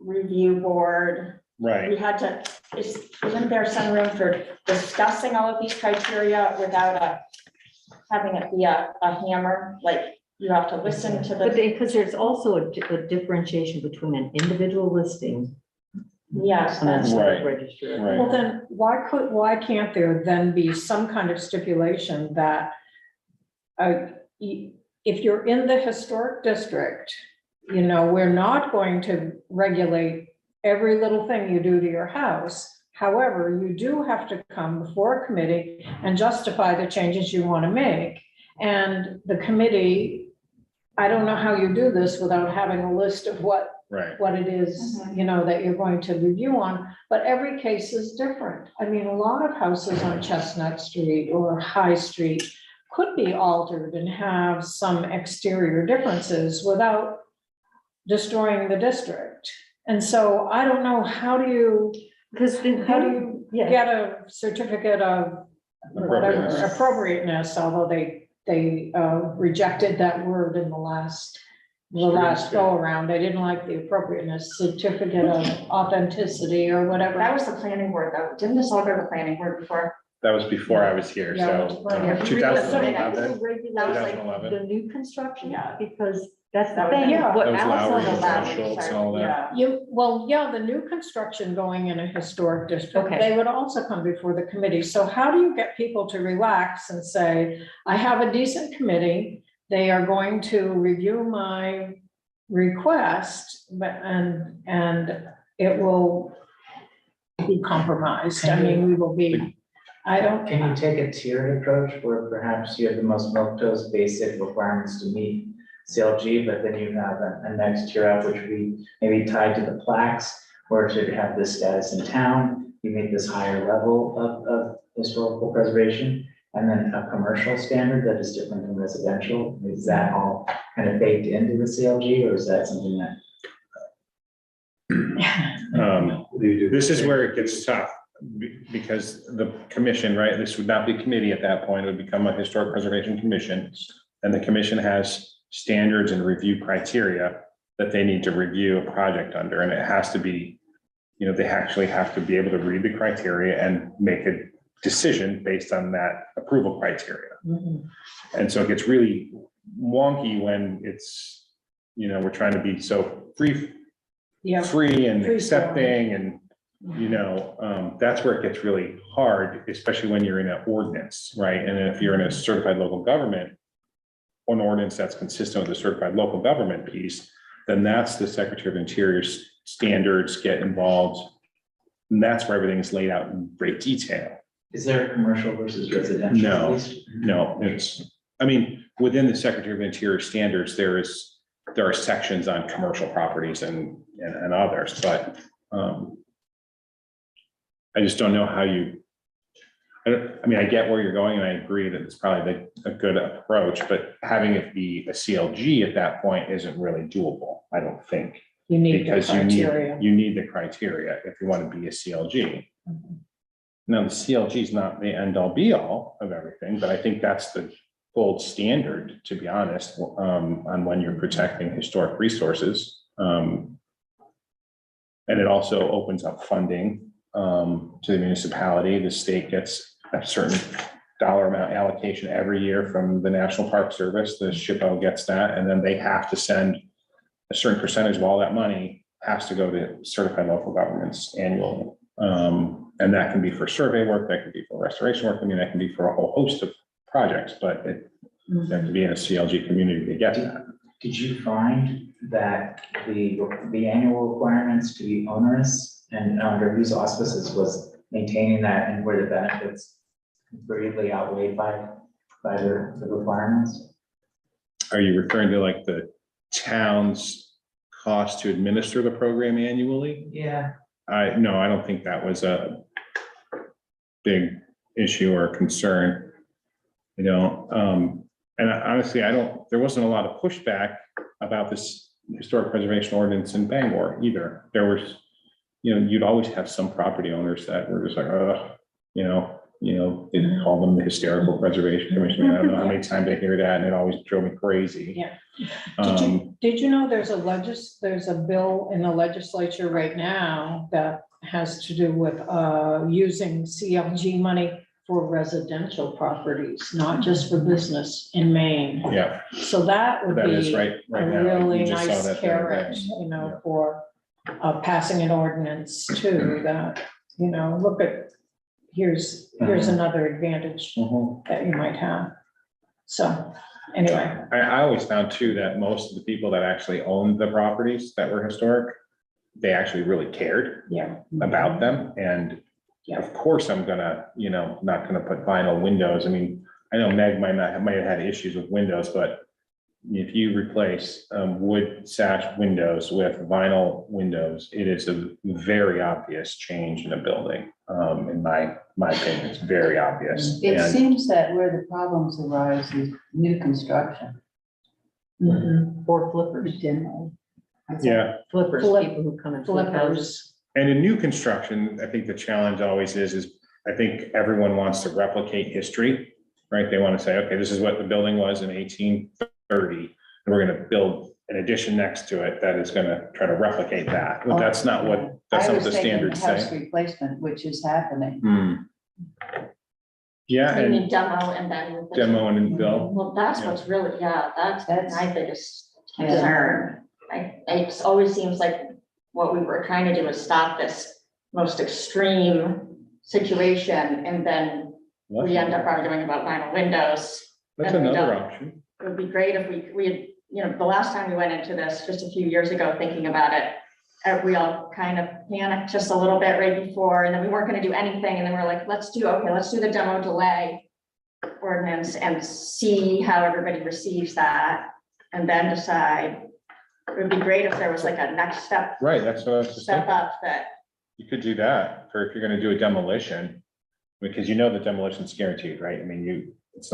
review board. We Right, had to, isn't there some room for discussing all of these criteria without having it be a hammer, like you have to listen to But the, because there's also a differentiation between an individual listing yes, and a that's, Right. registry. right. Well, then, why can't there then be some kind of stipulation that if you're in the historic district, you know, we're not going to regulate every little thing you do to your house. However, you do have to come before a committee and justify the changes you want to make. And the committee, I don't know how you do this without having a list of what it is, you know, that you're going to review on, but every case is different. I mean, a lot of houses on Chestnut Street or High Street could be altered and have some exterior differences without destroying the district. And so I don't know, how do you Yeah, get a certificate of whatever Appropriateness. appropriateness, although they rejected that word in the last go around. They didn't like the appropriateness certificate of authenticity or whatever. that was the planning board though, didn't this all go to the planning board before? That was before I was here, Yeah, so yeah. 2011. That was like 2011. the new construction, Yeah. because that's the That was- thing. Yeah. What That was Alice Lowry on and the John lab- Schultz and all that. Yeah. The new construction going in a historic district, Okay. they would also come before the committee. So how do you get people to relax and say, I have a decent committee, they are going to review my request, and it will be compromised. I mean, we will be, I don't. Can you take a tiered approach where perhaps you have the most milquetoast basic requirements to meet CLG, but then you have a next tier up, which would be maybe tied to the plaques, where it should have this status in town, you meet this higher level of historical preservation, and then a commercial standard that is different from residential. Is that all kind of baked into the CLG, or is that something that? This is where it gets tough, because the commission, right, this would not be a committee at that point, it would become a historic preservation commission. And the commission has standards and review criteria that they need to review a project under, and it has to be, you know, they actually have to be able to read the criteria and make a decision based on that approval criteria. Mhm. And so it gets really wonky when it's, you know, we're trying to be so free Yeah, and Free-flowing. accepting, and, you know, that's where it gets really hard, especially when you're in an ordinance, right? And if you're in a certified local government, or an ordinance that's consistent with the certified local government piece, then that's the Secretary of Interior's standards get involved. And that's where everything's laid out in great detail. Is there a commercial versus residential? No. at least? No, I mean, within the Secretary of Interior standards, there are sections on commercial properties and others, but I just don't know how I mean, I get where you're going, and I agree that it's probably a good approach, but having it be a CLG at that point isn't really doable, I don't think. you need the Because criteria. you need the criteria if you want to be a CLG. Now, the CLG is not the end all be all of everything, but I think that's the gold standard, to be honest, on when you're protecting historic resources. And it also opens up funding to the municipality. The state gets a certain dollar amount allocation every year from the National Park Service. The SHPO gets that, and then they have to send a certain percentage of all that money has to go to certified local governments annually. And that can be for survey work, that can be for restoration work. I mean, that can be for a whole host of projects, but you have to be in a CLG community to get that. Did you find that the annual requirements to be onerous and under whose auspices was maintaining that, and were the benefits greatly outweighed by the requirements? Are you referring to like the town's cost to administer the program annually? Yeah. No, I don't think that was a big issue or concern. You know, and honestly, there wasn't a lot of pushback about this historic preservation ordinance in Bangor either. There was, you know, you'd always have some property owners that were just like, they call them the Historical Preservation Commission. I don't know how many times I hear that, and it always drove me crazy. Yeah. Did you know there's a bill in the legislature right now that has to do with using CLG money for residential properties, not just for business in Maine. Yeah, So that would that is be right a now. really You just saw nice that the other carrot, day. you know, Yeah. for passing an ordinance too, that, you know, look at, here's another advantage Mhm. that you might have. So, anyway, I always found too that most of the people that actually owned the properties that were historic, they actually really cared yeah. about them. And Yeah. of course, I'm gonna, not gonna put vinyl windows. I mean, I know Meg might have had issues with windows, but if you replace wood sash windows with vinyl windows, it is a very obvious change in a building. In my opinion, it's very obvious. It And seems that where the problems arise is new construction. Or flippers, yeah, flippers, Flip- people who come and flip houses. Flippers, and in new construction, I think the challenge always is I think everyone wants to replicate history, right? They want to say, okay, this is what the building was in 1830, and we're gonna build an addition next to it that is gonna try to replicate that. But that's not I what was the thinking standards house say. replacement, which is happening. Hmm. Yeah, You and mean demo and then. demo and build. Well, that's what's really, that's That's- my biggest Yeah. concern. It always seems like what we were trying to do is stop this most extreme situation, and then we end up arguing about vinyl windows. That's and we another don't. option. It would be great if we had, the last time we went into this, just a few years ago, thinking about it, we all kind of panicked just a little bit right before, and then we weren't gonna do anything, and then we're like, let's do the demo delay ordinance and see how everybody receives that, and then decide. It would be great if there was like a next step, Right, that's what I was just step thinking. up that, You could do that for if you're gonna do a demolition, because the demolition's guaranteed, right? I mean, it's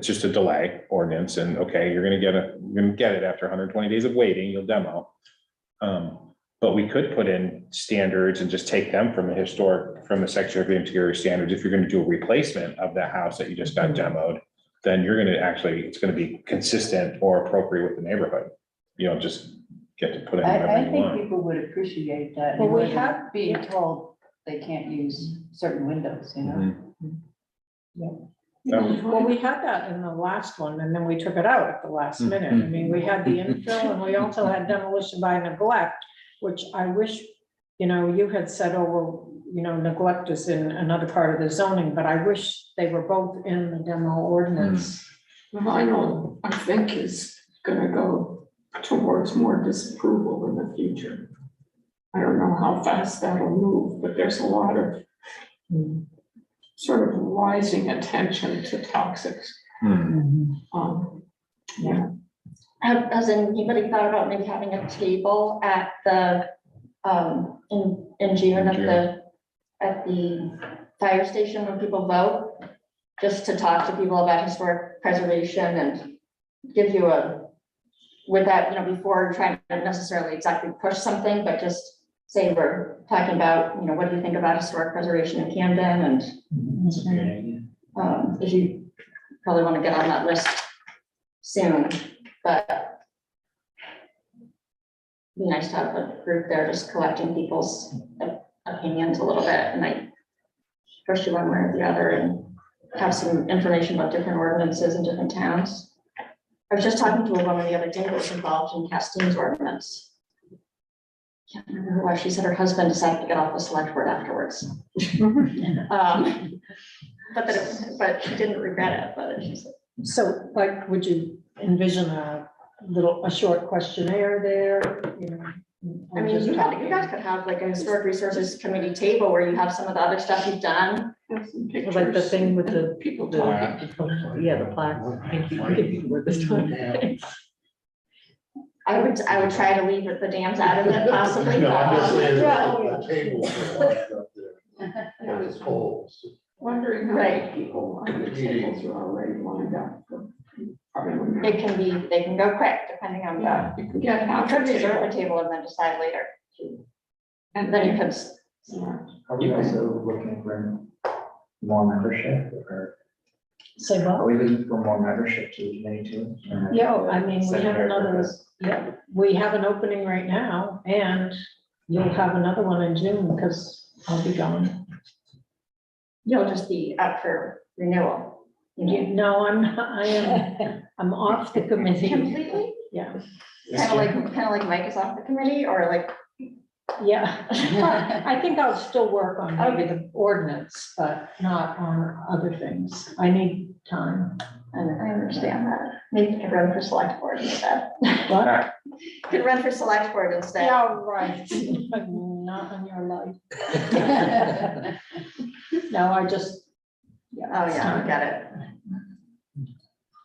just a delay ordinance, and okay, you're gonna get it after 120 days of waiting, you'll demo. But we could put in standards and just take them from the Secretary of the Interior standards. If you're gonna do a replacement of that house that you just got demoed, then it's gonna be consistent or appropriate with the neighborhood. You don't just get to put in whatever I you think want. people would appreciate that. Well, we instead of have- being told they can't use certain windows, you know? Mhm. well, we had that in the last one, and then we took it out at the last minute. I mean, we had the infill, and we also had demolition by neglect, which I wish, you had said, neglect is in another part of the zoning, but I wish they were both in the demo ordinance. Vinyl, I think, is gonna go towards more disapproval in the future. I don't know how fast that'll move, but there's a lot of sort of rising attention to toxics. Hmm. Yeah, has anybody thought about maybe having a table at the, in June at the fire station when people vote? Just to talk to people about historic preservation and give you with that, before trying to necessarily exactly push something, but just say we're talking about, what do you think about historic preservation in Camden? And That's a great idea. if you probably want to get on that list soon, but it'd be nice to have a group there just collecting people's opinions a little bit and I push you one way or the other and have some information about different ordinances in different towns. I was just talking to a woman the other day that was involved in Castine's ordinance. Can't remember who it was. She said her husband decided to get off the select board afterwards. But she didn't regret it, but she said. So like, would you envision a short questionnaire there, you know? I or mean, just you talk- guys could have like a historic resources committee table where you have some of the other stuff you've done. Have some Like the pictures thing with the, People the, talking. yeah, the plaque. Thank you for giving me the word this time. I would try to leave the dams out of it possibly. No, I'm just saying, Yeah. there's a table for a lot of stuff there. And it's poles. Wondering how Right. many people on the tables are already lined up for. Probably wouldn't It can be, they can go quick depending on the, Yeah, you can get you half could the reserve table. a table and then decide later. And Then you then, could, yeah, Are we also looking for more membership or Say are what? we looking for more membership to the committee too? Yeah, I mean, we have Secondary another, purpose. yeah, we have an opening right now and you'll have another one in June because I'll be gone. you'll just be up for renewal. No, I'm off the committee. Completely? Yeah, Kind of like Mike is off the committee or like, yeah. I think I'll still work on maybe the ordinance, but not on other things. I need time. and I understand that. Maybe you could run for select board instead. What? Could run for select board instead. Yeah, right. But not on your life. No, I just. Oh, yeah, I get it.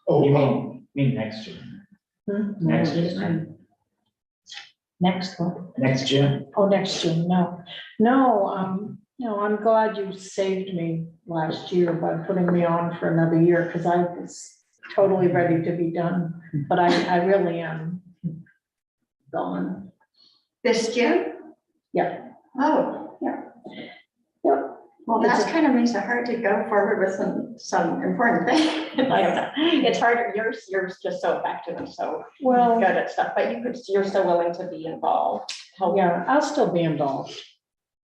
Oh, You mean next June? Next June. Next one. Next June? Oh, next June, no. No, I'm glad you saved me last year by putting me on for another year, because I was totally ready to be done, but I really am gone. This June? Yeah. Oh, yeah. Yeah. Well, that's kind of makes it hard to go forward with some important thing. It's hard, yours just so effective and so Well, good at stuff, but you're still willing to be involved. help. yeah, I'll still be involved.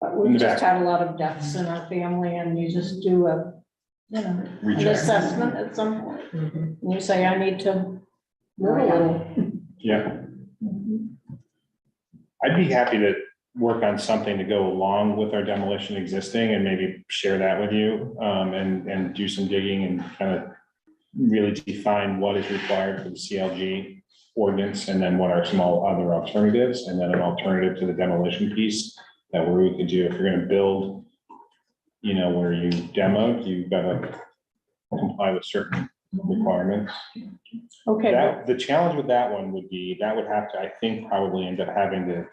But we just had a lot of deaths in our family and you just do an Recheck. assessment at some point. And you say, I need to move a little. Yeah, I'd be happy to work on something to go along with our demolition existing and maybe share that with you, and do some digging and kind of really define what is required for the CLG ordinance and then what are some other alternatives, and then an alternative to the demolition piece that where we could do, if you're gonna build, where you demoed, you've got to comply with certain requirements. Okay, That, the challenge with that one would be, that would have to, I think, probably end up having to,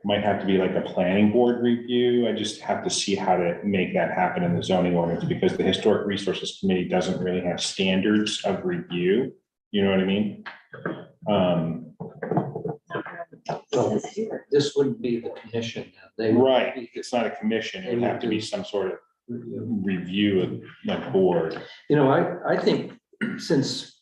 might have to be like a planning board review. I just have to see how to make that happen in the zoning ordinance, because the Historic Resources Committee doesn't really have standards of review. You know what I mean? Well, this wouldn't be the commission. They would Right, be- it's not a commission, it would have to be some sort of review of the board. I think since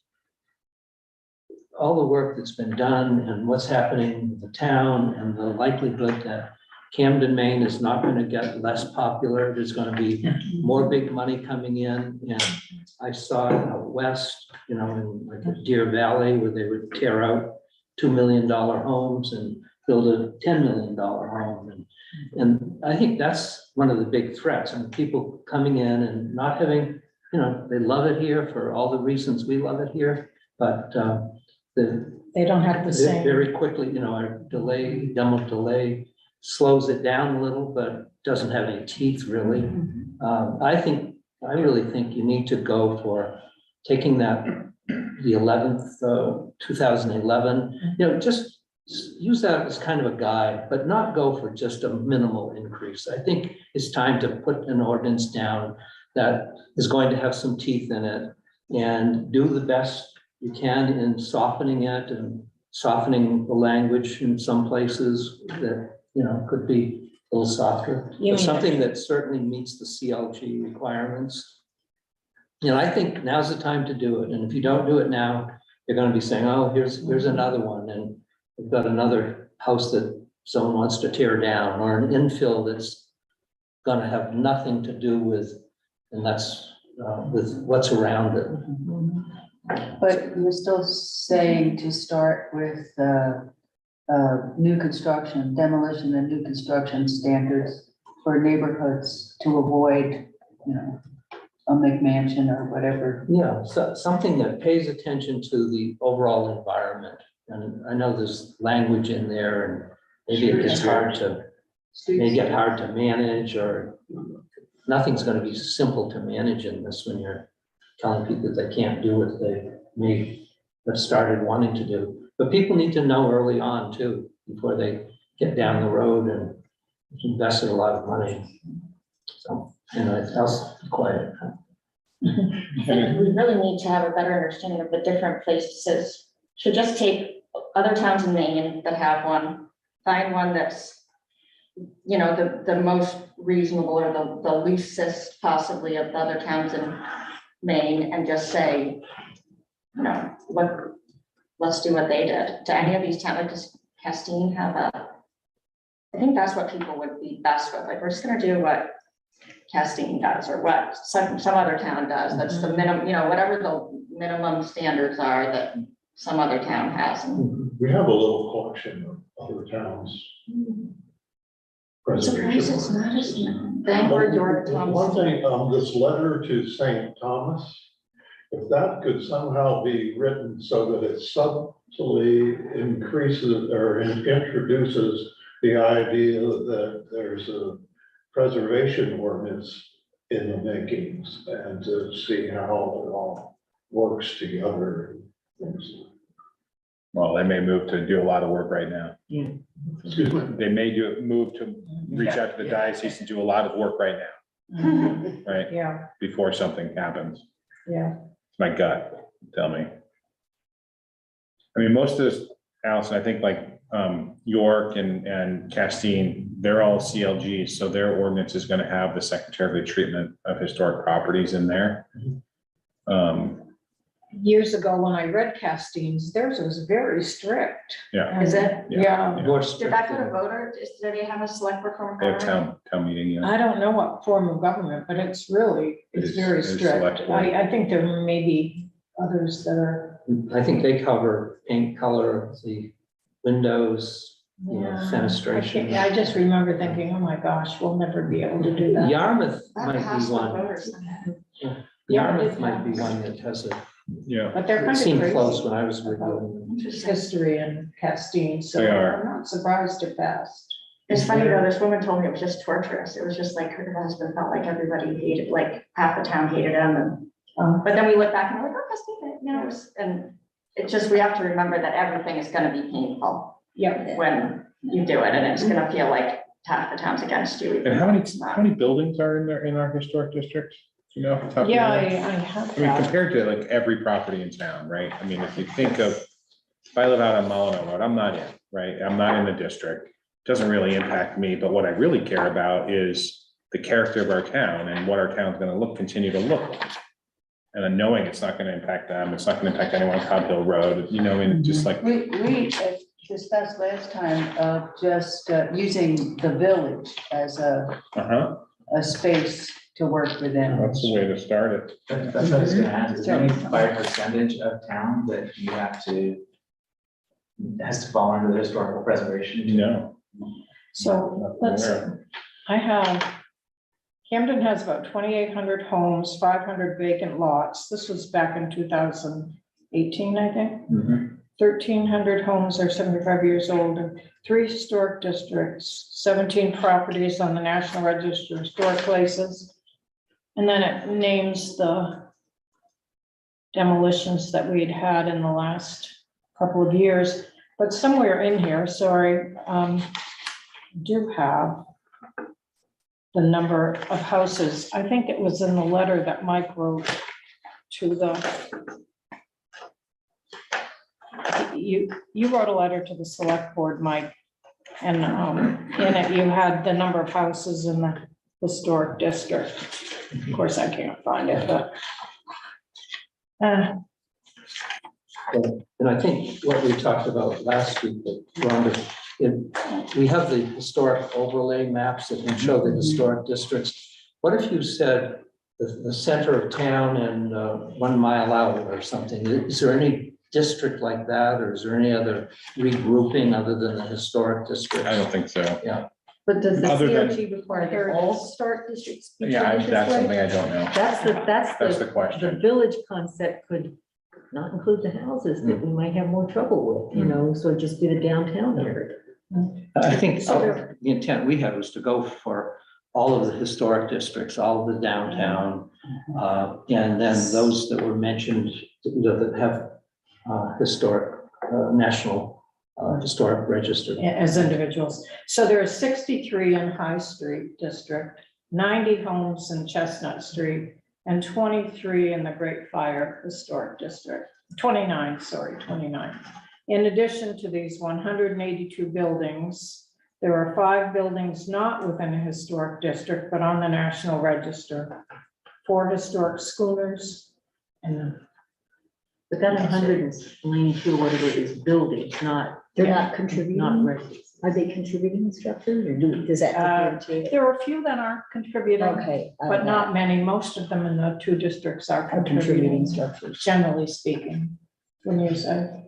all the work that's been done and what's happening in the town and the likelihood that Camden, Maine is not going to get less popular, there's going to be more big money coming in. And I saw it out west, in like Deer Valley, where they would tear out $2 million homes and build a $10 million home. And I think that's one of the big threats, and people coming in and not having, they love it here for all the reasons we love it here, but they don't have the same. very quickly, our demo delay slows it down a little, but doesn't have any teeth really. I really think you need to go for taking that, the 11th, 2011, just use that as kind of a guide, but not go for just a minimal increase. I think it's time to put an ordinance down that is going to have some teeth in it and do the best you can in softening it and softening the language in some places that, could be a little softer. You But mean- something that certainly meets the CLG requirements. I think now's the time to do it. And if you don't do it now, you're gonna be saying, oh, here's another one. And we've got another house that someone wants to tear down, or an infill that's gonna have nothing to do with, and that's, with what's around it. But you're still saying to start with, new construction, demolition and new construction standards for neighborhoods to avoid, you know, a McMansion or whatever. Yeah, so something that pays attention to the overall environment. And I know there's language in there and maybe it gets hard to, may get hard to manage, or nothing's gonna be simple to manage in this when you're telling people that they can't do what they may have started wanting to do. But people need to know early on too, before they get down the road and invested a lot of money. So, else be quiet. I think we really need to have a better understanding of the different places. Should just take other towns in Maine that have one, find one that's, you know, the most reasonable or the leastest possibly of the other towns in Maine, and just say, you know, let's do what they did. Do any of these towns, like, does Castine have a? I think that's what people would be best with. Like, we're just gonna do what Castine does, or what some other town does. That's the minimum, you know, whatever the minimum standards are that some other town has. And We have a little collection of other towns. I'm surprised it's not as Bangor, Yorktown. One thing, this letter to St. Thomas, if that could somehow be written so that it subtly increases or introduces the idea that there's a preservation ordinance in the makings, and to see how it all works together. Well, they may move to do a lot of work right now. Excuse me. They may move to reach out to the diocese and do a lot of work right now, right? Yeah, Before something happens. yeah. It's my gut, tell me. I mean, most of this, Allison, I think like York and Castine, they're all CLGs, so their ordinance is gonna have the secretarial treatment of historic properties in there. Years ago, when I read Castine's, theirs was very strict. Yeah. Is it? Yeah, More Did that go to voter? Do they have a select board form? They have town meeting, yeah. I don't know what form of government, but it's really, It it's is- very it is strict. select board. I think there may be others that are. I think they cover paint color, the windows, you know, Yeah, fenestration. I just remember thinking, oh my gosh, we'll never be able to do that. Yarmouth That might has be the one. voters. Yarmouth might be one that has a, Yeah, But they're it kind of seemed crazy close when I was about reviewing. history in Castine, so They are. I'm not surprised it passed. It's funny though, this woman told me it was just torturous. It was just like her husband felt like everybody hated, like half the town hated him, and but then we look back and we're like, oh, that's good, you know, and it's just, we have to remember that everything is gonna be painful Yeah, when you do it, and it's gonna feel like half the town's against you. even and how though it's not. many buildings are in there, in our historic district? You know, off the top of your yeah, head? I have I mean, that. compared to like every property in town, right? I mean, if you think of, if I live out on Mullinon Road, I'm not in, right? I'm not in the district. Doesn't really impact me, but what I really care about is the character of our town and what our town's gonna continue to look like. And then knowing it's not gonna impact them, it's not gonna impact anyone on Cobb Hill Road, you know, and just like, We discussed last time of just using the village as a space to work within. that's the way to start it. That's what I was gonna ask, is there any by percentage of town that you have to, has to fall under the historical preservation? No. So Not let's, aware. I have, Camden has about 2,800 homes, 500 vacant lots. This was back in 2018, I think. Mhm. 1,300 homes are 75 years old, and 3 historic districts, 17 properties on the National Register of Historic Places. And then it names the demolitions that we'd had in the last couple of years. But somewhere in here, sorry, do have the number of houses. I think it was in the letter that Mike wrote to the, you wrote a letter to the select board, Mike, and in it you had the number of houses in the historic district. Of course, I can't find it, but And I think what we talked about last week, that Rhonda we have the historic overlay maps that can show the historic districts. What if you said the center of town and 1 mile out or something? Is there any district like that, or is there any other regrouping other than the historic districts? I don't think so. But does the Other than- CRG require that all historic districts be Yeah, treated this that's way? something I don't know. That's That's the the question. village concept could not include the houses that we might have more trouble with, you know, so just be the downtown area. I think the intent we had was to go for all of the historic districts, all of the downtown, and then those that were mentioned that have historic, national historic register. As individuals. So there are 63 in High Street District, 90 homes in Chestnut Street, and 23 in the Great Fire Historic District. 29, sorry, 29. In addition to these 182 buildings, there are 5 buildings not within a historic district, but on the National Register, 4 historic schooners, and But that 192, whatever it is, buildings, not. They're not contributing? Not residents. Are they contributing structures or does that differentiate? there are a few that aren't contributing, Okay. but not many. Most of them in the 2 districts are Are contributing, contributing structures. generally speaking, when you say.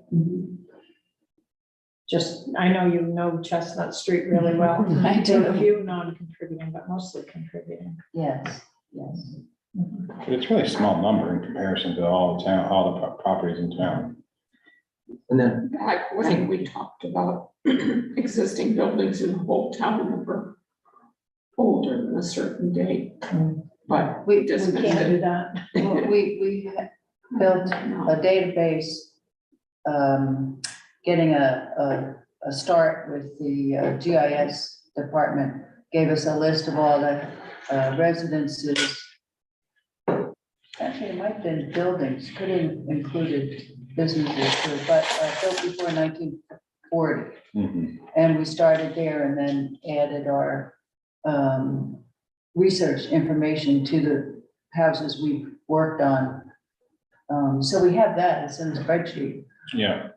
Just, I know you know Chestnut Street really well. I do. There are a few non-contributing, but mostly contributing. Yes, yes. But it's really a small number in comparison to all the town, all the properties in town. And then, Back when we talked about existing buildings in the whole town that were older than a certain date, but We, we just We missed can't do it. that. we built a database, getting a start with the GIS department, gave us a list of all the residences. Actually, it might have been buildings, could have included businesses too, but built before 1940. And we started there and then added our research information to the houses we've worked on. So we have that, it's in the spreadsheet. Yeah,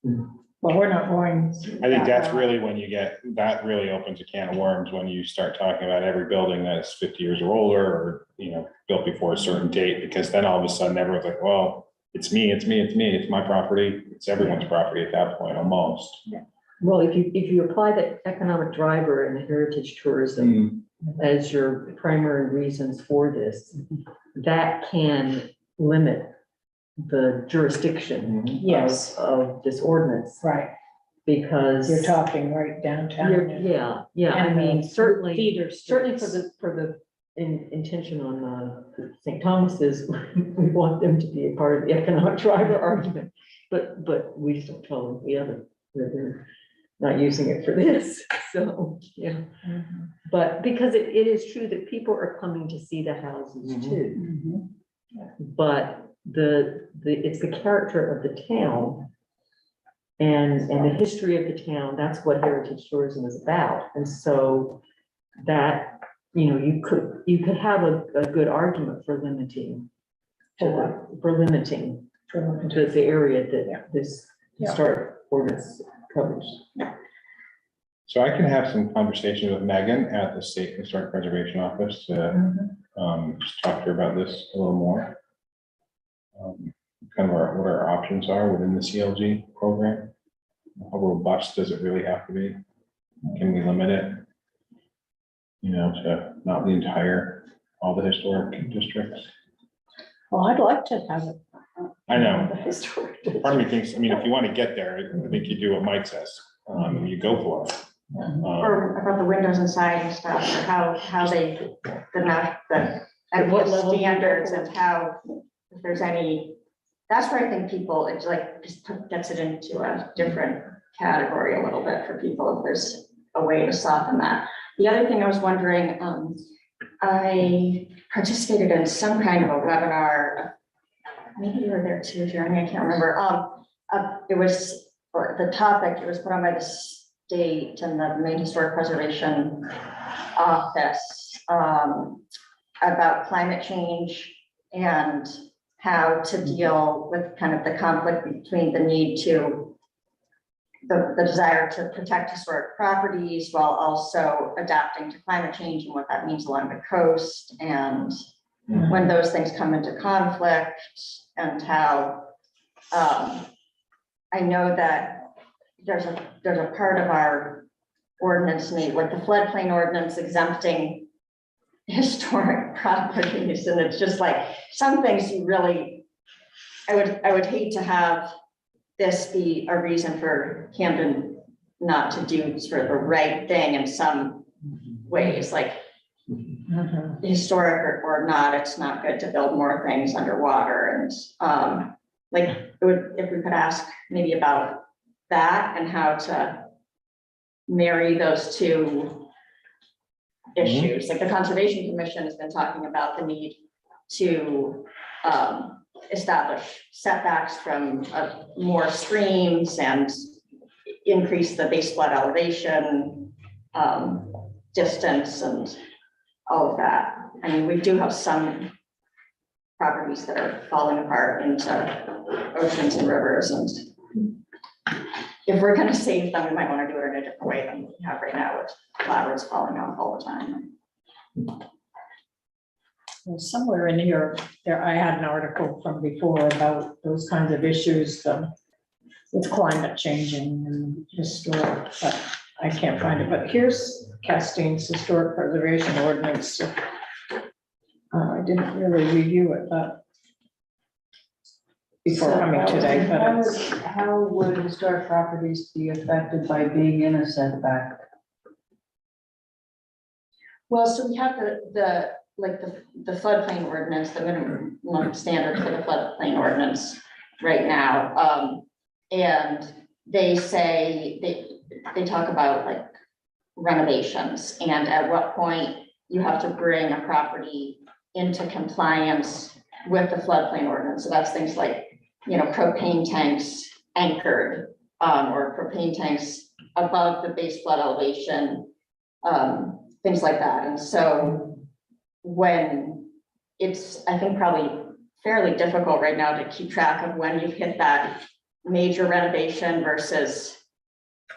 But we're not going. I think that's really when you get, that really opens a can of worms when you start talking about every building that's 50 years or older, or, you know, built before a certain date, because then all of a sudden everyone's like, well, it's me, it's my property, it's everyone's property at that point, almost. Well, if you apply the economic driver and the heritage tourism as your primary reasons for this, that can limit the jurisdiction Yes. of this ordinance, Right, because. you're talking right downtown. Yeah, I And mean, the certainly, feeder certainly streets. for the intention on St. Thomas's, we want them to be a part of the economic driver argument. But we just don't tell them the other, that they're not using it for this, so, yeah. Mhm. But because it is true that people are coming to see the houses too. But it's the character of the town and the history of the town, that's what heritage tourism is about. And so that, you know, you could have a good argument for limiting, for limiting the area that this historic ordinance covers. So I can have some conversation with Megan at the State Historic Preservation Office to just talk to her about this a little more. Kind of what our options are within the CLG program. How robust does it really have to be? Can we limit it? You know, to not the entire, all the historic districts? Well, I'd like to have it. I know. The historic. Part of me thinks, I mean, if you want to get there, I think you do what Mike says, and you go for it. Or about the windows inside and stuff, or how they, at what what level you go standards for. and how, if there's any, that's where I think people, it's like, gets it into a different category a little bit for people, if there's a way to soften that. The other thing I was wondering, I participated in some kind of a webinar, maybe you were there too, Jeremy, I can't remember. It was, for the topic, it was put on by the state and the Maine Historic Preservation Office, about climate change and how to deal with kind of the conflict between the need to the desire to protect historic properties while also adapting to climate change and what that means along the coast, and when those things come into conflict, and how, I know that there's a part of our ordinance, like the floodplain ordinance exempting historic properties, and it's just like, some things you really, I would hate to have this be a reason for Camden not to do sort of the right thing in some ways, like historic or not, it's not good to build more things underwater. And like, if we could ask maybe about that and how to marry those two issues. Like the Conservation Commission has been talking about the need to establish setbacks from more streams and increase the base flood elevation, distance, and all of that. I mean, we do have some properties that are falling apart into oceans and rivers, and if we're gonna save them, we might want to do it in a different way than we have right now, with ladders falling off all the time. Well, somewhere in here, I had an article from before about those kinds of issues, with climate changing and historic, but I can't find it. But here's Castine's historic preservation ordinance. I didn't really review it, but before coming today, but it's, How would historic properties be affected by being in a setback? Well, so we have the floodplain ordinance, the minimum standard for the floodplain ordinance right now. And they say, they talk about like renovations, and at what point you have to bring a property into compliance with the floodplain ordinance. So that's things like, propane tanks anchored, or propane tanks above the base flood elevation, things like that. And so when it's, I think, probably fairly difficult right now to keep track of when you've hit that major renovation versus,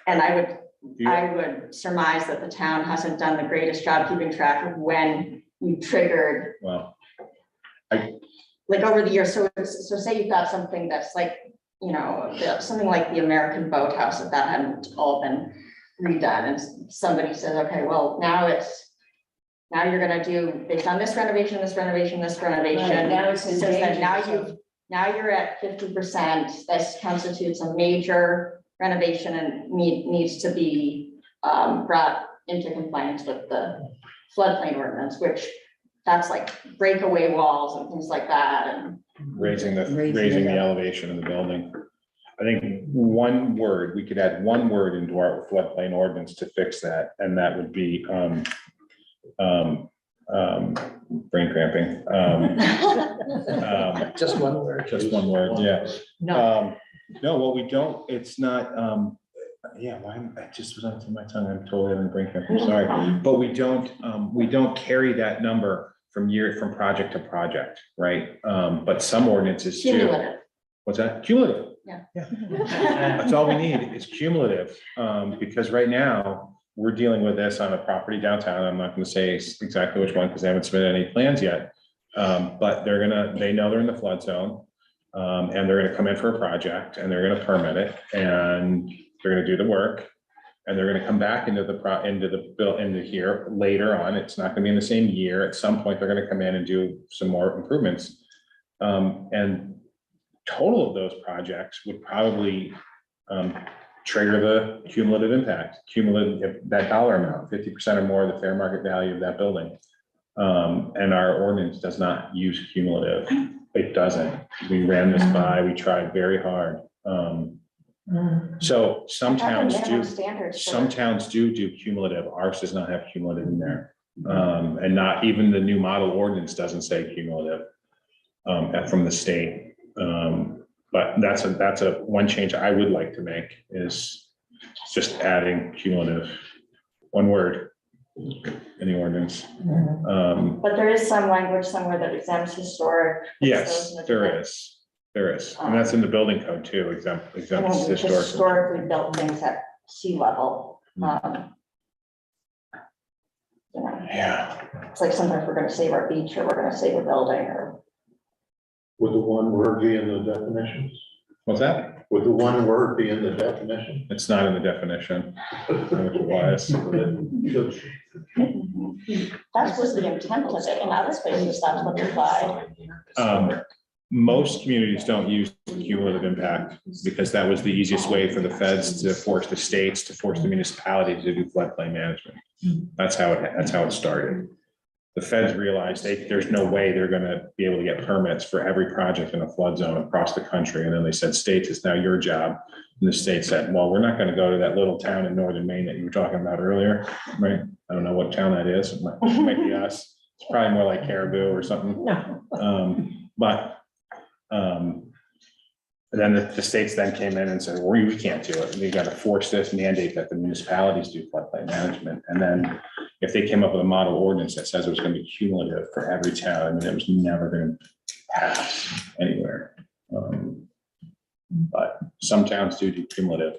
and I would surmise that the town hasn't done the greatest job keeping track of when you triggered. Well, Like over the years, so say you've got something that's like, something like the American Boathouse, if that hadn't all been redone, and somebody says, okay, well, now you're gonna do, based on this renovation, this renovation, this renovation. Right, now it's in Says that danger, now you're at 50%, this constitutes a major renovation and needs to be brought into compliance with the floodplain ordinance, which that's like breakaway walls and things like that, and raising the elevation of the building. I think we could add one word into our floodplain ordinance to fix that, and that would be brain cramping. Just one word. Just one word, yeah. No, No, well, we don't, it's not, I just was on the tip of my tongue, I'm totally having a brain cramp, I'm sorry. But we don't carry that number from project to project, right? But some ordinances do. cumulative. What's that? Cumulative. Yeah. That's all we need is cumulative, because right now, we're dealing with this on a property downtown. I'm not gonna say exactly which one, because they haven't submitted any plans yet. But they know they're in the flood zone. And they're gonna come in for a project, and they're gonna permit it, and they're gonna do the work. And they're gonna come back into here later on. It's not gonna be in the same year. At some point, they're gonna come in and do some more improvements. And total of those projects would probably trigger the cumulative impact, that dollar amount, 50% or more of the fair market value of that building. And our ordinance does not use cumulative. It doesn't. We ran this by, we tried very hard. So some towns do cumulative. Ours does not have cumulative in there. And not even the new model ordinance doesn't say cumulative from the state. But that's a one change I would like to make, is just adding cumulative, one word in the ordinance. But there is some language somewhere that exempts historic. Yes, there is. There is, and that's in the building code too, exempt And historic. historically built things at sea level. You know, Yeah, it's like sometimes we're gonna save our beach or we're gonna save a building or. Would the one word be in the definitions? what's that? Would the one word be in the definition? It's not in the definition. I wish it was. That was the intent of it. In other spaces, that's what they applied. Most communities don't use cumulative impact because that was the easiest way for the feds to force the states, to force the municipalities to do floodplain management. That's how it started. The feds realized there's no way they're gonna be able to get permits for every project in a flood zone across the country. And then they said, states, it's now your job. And the state said, well, we're not gonna go to that little town in northern Maine that you were talking about earlier, right? I don't know what town that is. It might be us. It's probably more like Caribou or something. No. And then the states then came in and said, well, we can't do it. We got to force this mandate that the municipalities do floodplain management. And then if they came up with a model ordinance that says it was going to be cumulative for every town, I mean, it was never going to pass anywhere. But some towns do cumulative.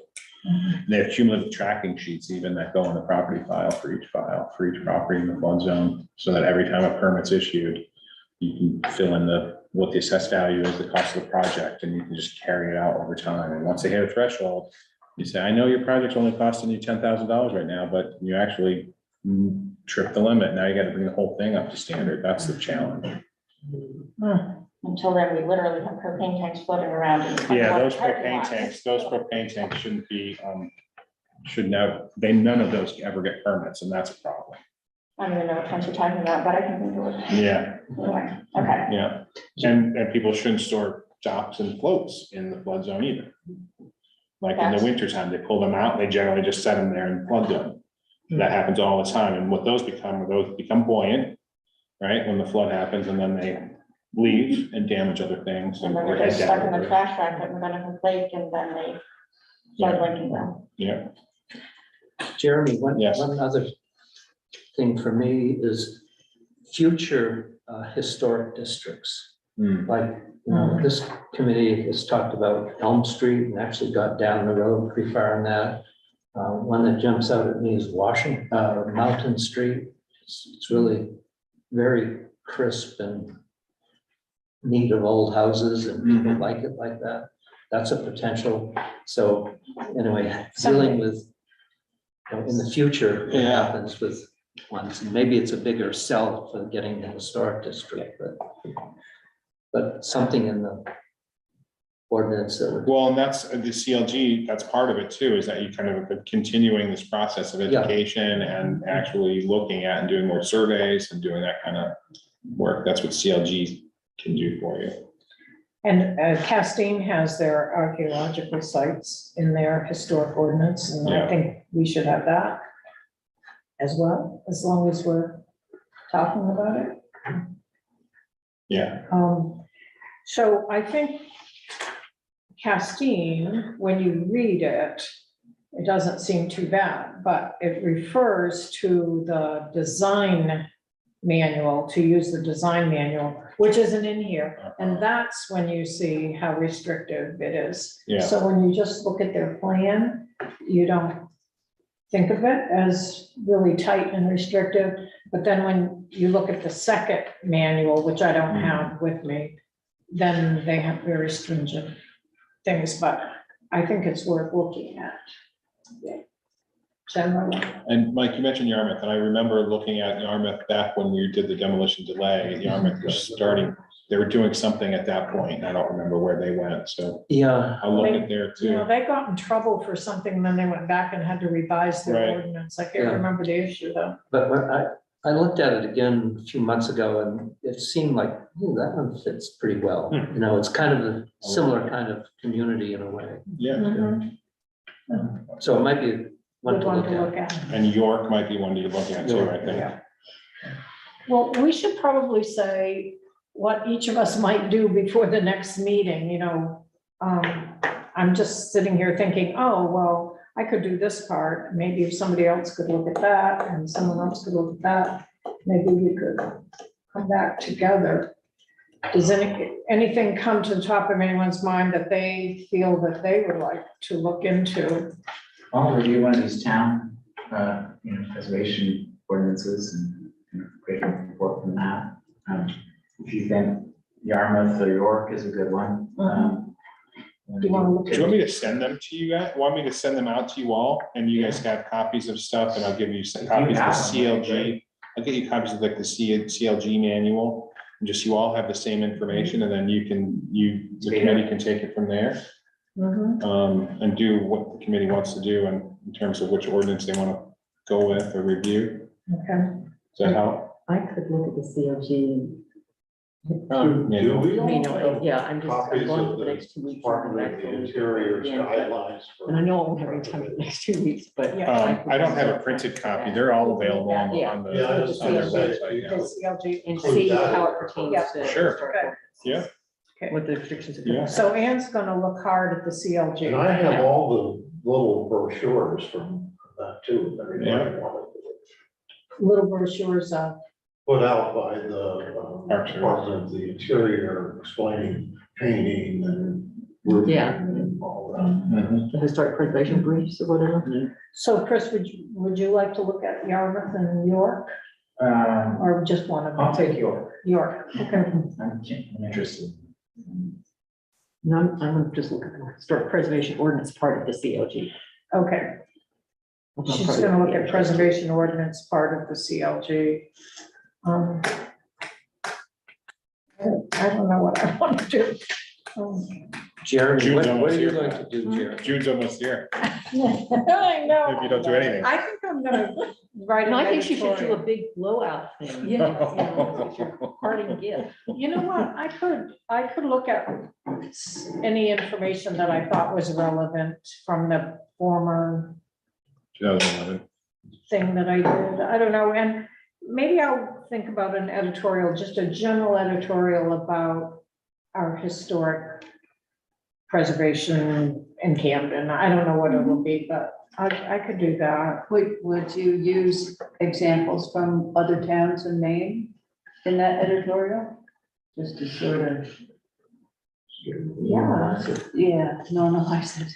They have cumulative tracking sheets even that go on the property file for each property in the flood zone, so that every time a permit's issued, you can fill in what the assessed value is, the cost of the project, and you can just carry it out over time. And once they hit a threshold, you say, I know your project's only costing you $10,000 right now, but you actually tripped the limit. Now you got to bring the whole thing up to standard. That's the challenge. Until then, we literally have propane tanks floating around. in Yeah, those parking propane lots. tanks shouldn't be, none of those ever get permits, and that's a problem. I don't even know what ones you're talking about, but I can think of it. Yeah, Anyway, okay. yeah. And people shouldn't store docks and floats in the flood zone either. Like in the winter time, they pull them out, they generally just set them there in flood zone. That happens all the time. And what those become buoyant, right? When the flood happens, and then they leave and damage other things. And then or they're just head stuck in down. the trash rack at Medina Lake, and then they start linking them. Yeah, Jeremy, Yes. one other thing for me is future historic districts. Hmm. Like, you know, this committee has talked about Elm Street and actually got down the road pretty far on that. One that jumps out at me is Mountain Street. It's really very crisp and neat of old houses, and people like it like that. That's a potential. So anyway, dealing with, you know, in the future, what Yeah. happens with ones, and maybe it's a bigger sell for getting the historic district, but something in the ordinance that would. Well, and that's the CLG, that's part of it too, is that you kind of continuing this process of education and actually looking at and doing more surveys and doing that kind of work. That's what CLG can do for you. And Castine has their archaeological sites in their historic ordinance, and I Yeah. think we should have that as well, as long as we're talking about it. Yeah, So I think Castine, when you read it, it doesn't seem too bad, but it refers to the design manual, to use the design manual, which isn't in here. And that's when you see how restrictive it is. Yeah. So when you just look at their plan, you don't think of it as really tight and restrictive. But then when you look at the second manual, which I don't have with me, then they have very stringent things, but I think it's worth looking at. Generally. and Mike, you mentioned Yarmouth, and I remember looking at Yarmouth back when we did the demolition delay. Yarmouth was starting, they were doing something at that point, and I don't remember where they went, so Yeah, I'll look at there You know, too. they got in trouble for something, and then they went back and had to revise their Right. ordinance. I can't Yeah. remember the issue though. but when I looked at it again a few months ago, and it seemed like, ooh, that one fits pretty well. You know, it's kind of a similar kind of community in a way. Yeah, Mhm. So it might be one Good to one look to at. look at. and York might be one to look at too, I think. Yeah. Well, we should probably say what each of us might do before the next meeting, you know. I'm just sitting here thinking, oh, well, I could do this part. Maybe if somebody else could look at that and someone else could look at that, maybe we could come back together. does anything come to the top of anyone's mind that they feel that they would like to look into? I'll review one of these town, preservation ordinances and create a report from that. If you think Yarmouth or York is a good one. Do you want to look Do you want me to send them to you guys? Want me to send them out to you all and you guys have copies of stuff and I'll give you some If you copies of the have them, that'd be CLG. I'll get you copies of like the CLG manual. And just you all have the same information and then the committee can take it from there. And do what the committee wants to do in terms of which ordinance they want to go with or review. Okay. Does that help? I could look at the CLG. Do we all Manually, have yeah, I'm just, I'm copies going of for the the next 2 weeks. Department of the Interior's Yeah, but- guidelines? for- And I know I won't have any time for the next 2 weeks, but. I don't have a printed copy. They're all available on the, Yeah. on the. Yeah, I was on their gonna say, website, yeah. The CLG. And see how it pertains Yeah. to. Sure. historical- Yeah. What the restrictions. are. Yeah. So Ann's gonna look hard at the CLG. And I have all the little brochures from that too, that everybody wanted. Little brochures of, Put out by the Park Service. Department of the Interior explaining painting and roofing Yeah. and all that. Mhm. The historic preservation briefs or whatever. so Chris, would you like to look at Yarmouth and York, or just one of I'll them? take York. York, okay. I'm interested. No, I'm just looking at the historic preservation ordinance part of the CLG. Okay, That's not she's part of gonna the look at CLG. preservation ordinance part of the CLG. I don't know what I want to do. Jeremy, June's what almost are you here. going to do, Jeremy? June's almost here. I know. If you don't do anything. I think I'm gonna write an And I think she should do a editorial. big blowout thing. Yeah. You know, it's your parting gift. You know what, I could look at any information that I thought was relevant from the former 2011. thing that I did, I don't know, and maybe I'll think about an editorial, just a general editorial about our historic preservation in Camden. I don't know what it will be, but I could do that. Would you use examples from other towns in Maine in that editorial? Just to sort of, normalize it.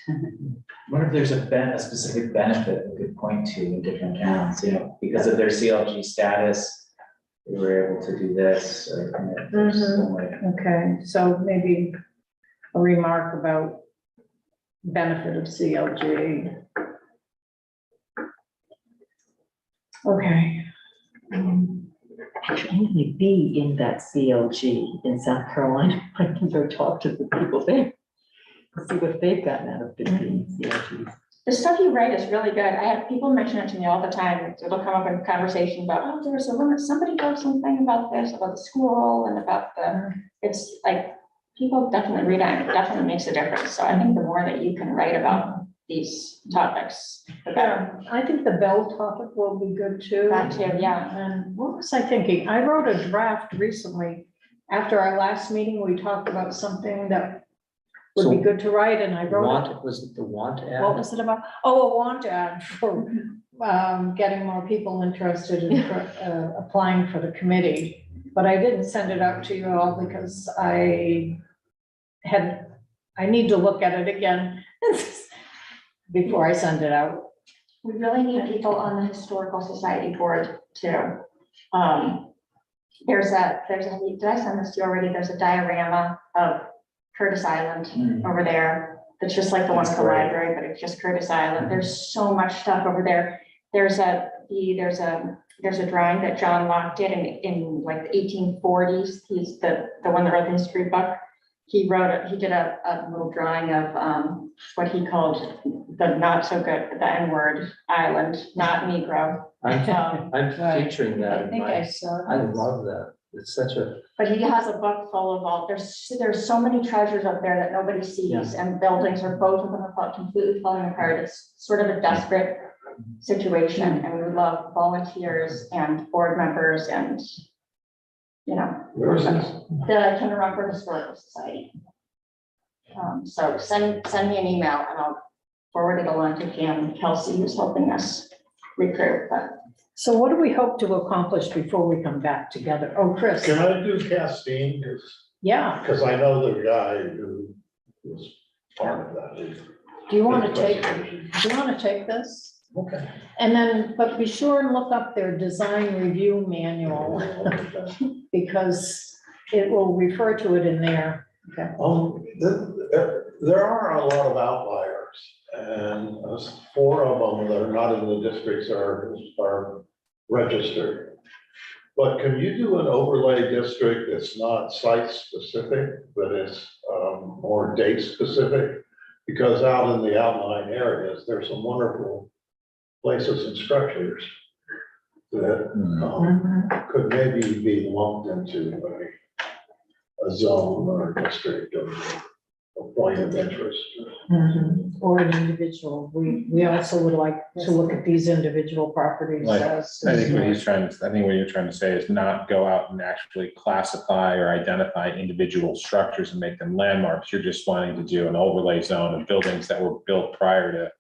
Wonder if there's a specific benefit we could point to in different towns, because of their CLG status, they were able to do this, or, there's some way. Okay, so maybe a remark about benefit of CLG. Okay. Actually, I'm gonna be in that CLG in South Carolina. I can go talk to the people there. See what they've gotten out of 15 CLGs. The stuff you write is really good. I have people mention it to me all the time. It'll come up in conversation about, oh, there was a woman, somebody wrote something about this, about the school and about it's like, people definitely read it. It definitely makes a difference. So I think the more that you can write about these topics, the better. Yeah, I think the bell topic will be good too. That too, yeah. And what was I thinking? I wrote a draft recently. After our last meeting, we talked about something that would be So, good to write, and I wrote. Was it the want ad? What was it about? Oh, a want ad for getting more people interested in applying for the committee. But I didn't send it out to you all because I need to look at it again before I send it out. We really need people on the Historical Society board too. Did I send this to you already? There's a diorama of Curtis Island over there. It's just like the one at the library, but it's just Curtis Island. There's so much stuff over there. There's a drawing that John Locke did in like the 1840s. He's the one that wrote the history book. He did a little drawing of what he called the not so good, the N-word island, not Negro. I'm featuring that I in think I my, saw. I love that. It's such a, But he has a book full of all, there's so many treasures up there that nobody sees, and buildings are, both of them are completely falling apart. It's sort of a desperate situation, and we would love volunteers and board members and, Where is this? the Kinder Rockford Historical Society. So send me an email and I'll forward it along to Jan Kelsey, who's helping us recruit, but So what do we hope to accomplish before we come back together? Oh, Chris. Can I do Castine? 'Cause Yeah, Because I know the guy who was part of that. do you want to take this? Okay. And then, but be sure and look up their design review manual, because it will refer to it in there. Okay. There are a lot of outliers, and 4 of them that are not in the districts are registered. But can you do an overlay district that's not site specific, but it's more date specific? Because out in the outlying areas, there's some wonderful places and structures that could maybe be lumped into a zone or a district or a point of interest. Or an individual. We also would like to look at these individual properties Like, as. I think what you're trying to say is not go out and actually classify or identify individual structures and make them landmarks. You're just wanting to do an overlay zone of buildings that were built prior to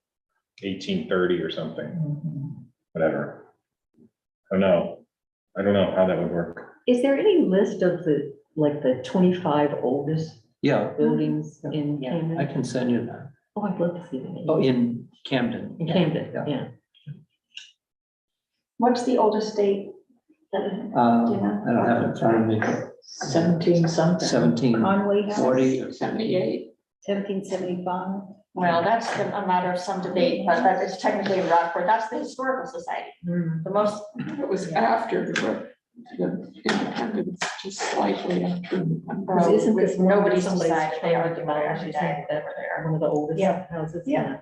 1830 or something, whatever. I don't know how that would work. Is there any list of the 25 oldest Yeah, buildings in I Camden? can send you that. Oh, I'd love to see them. Oh, in Camden. In Camden, Yeah. yeah. What's the oldest date? I don't have it in front of me. 17 something. 1740 or 78. 1775. Well, that's a matter of some debate, but that is technically in Rockport. That's the Historical Society. The most, It was after the independence, just slightly after. Because isn't this one nobody's that somebody's decided. They trying to argue about it demolish, every isn't day that over there. one of the oldest Yeah. houses? Yeah.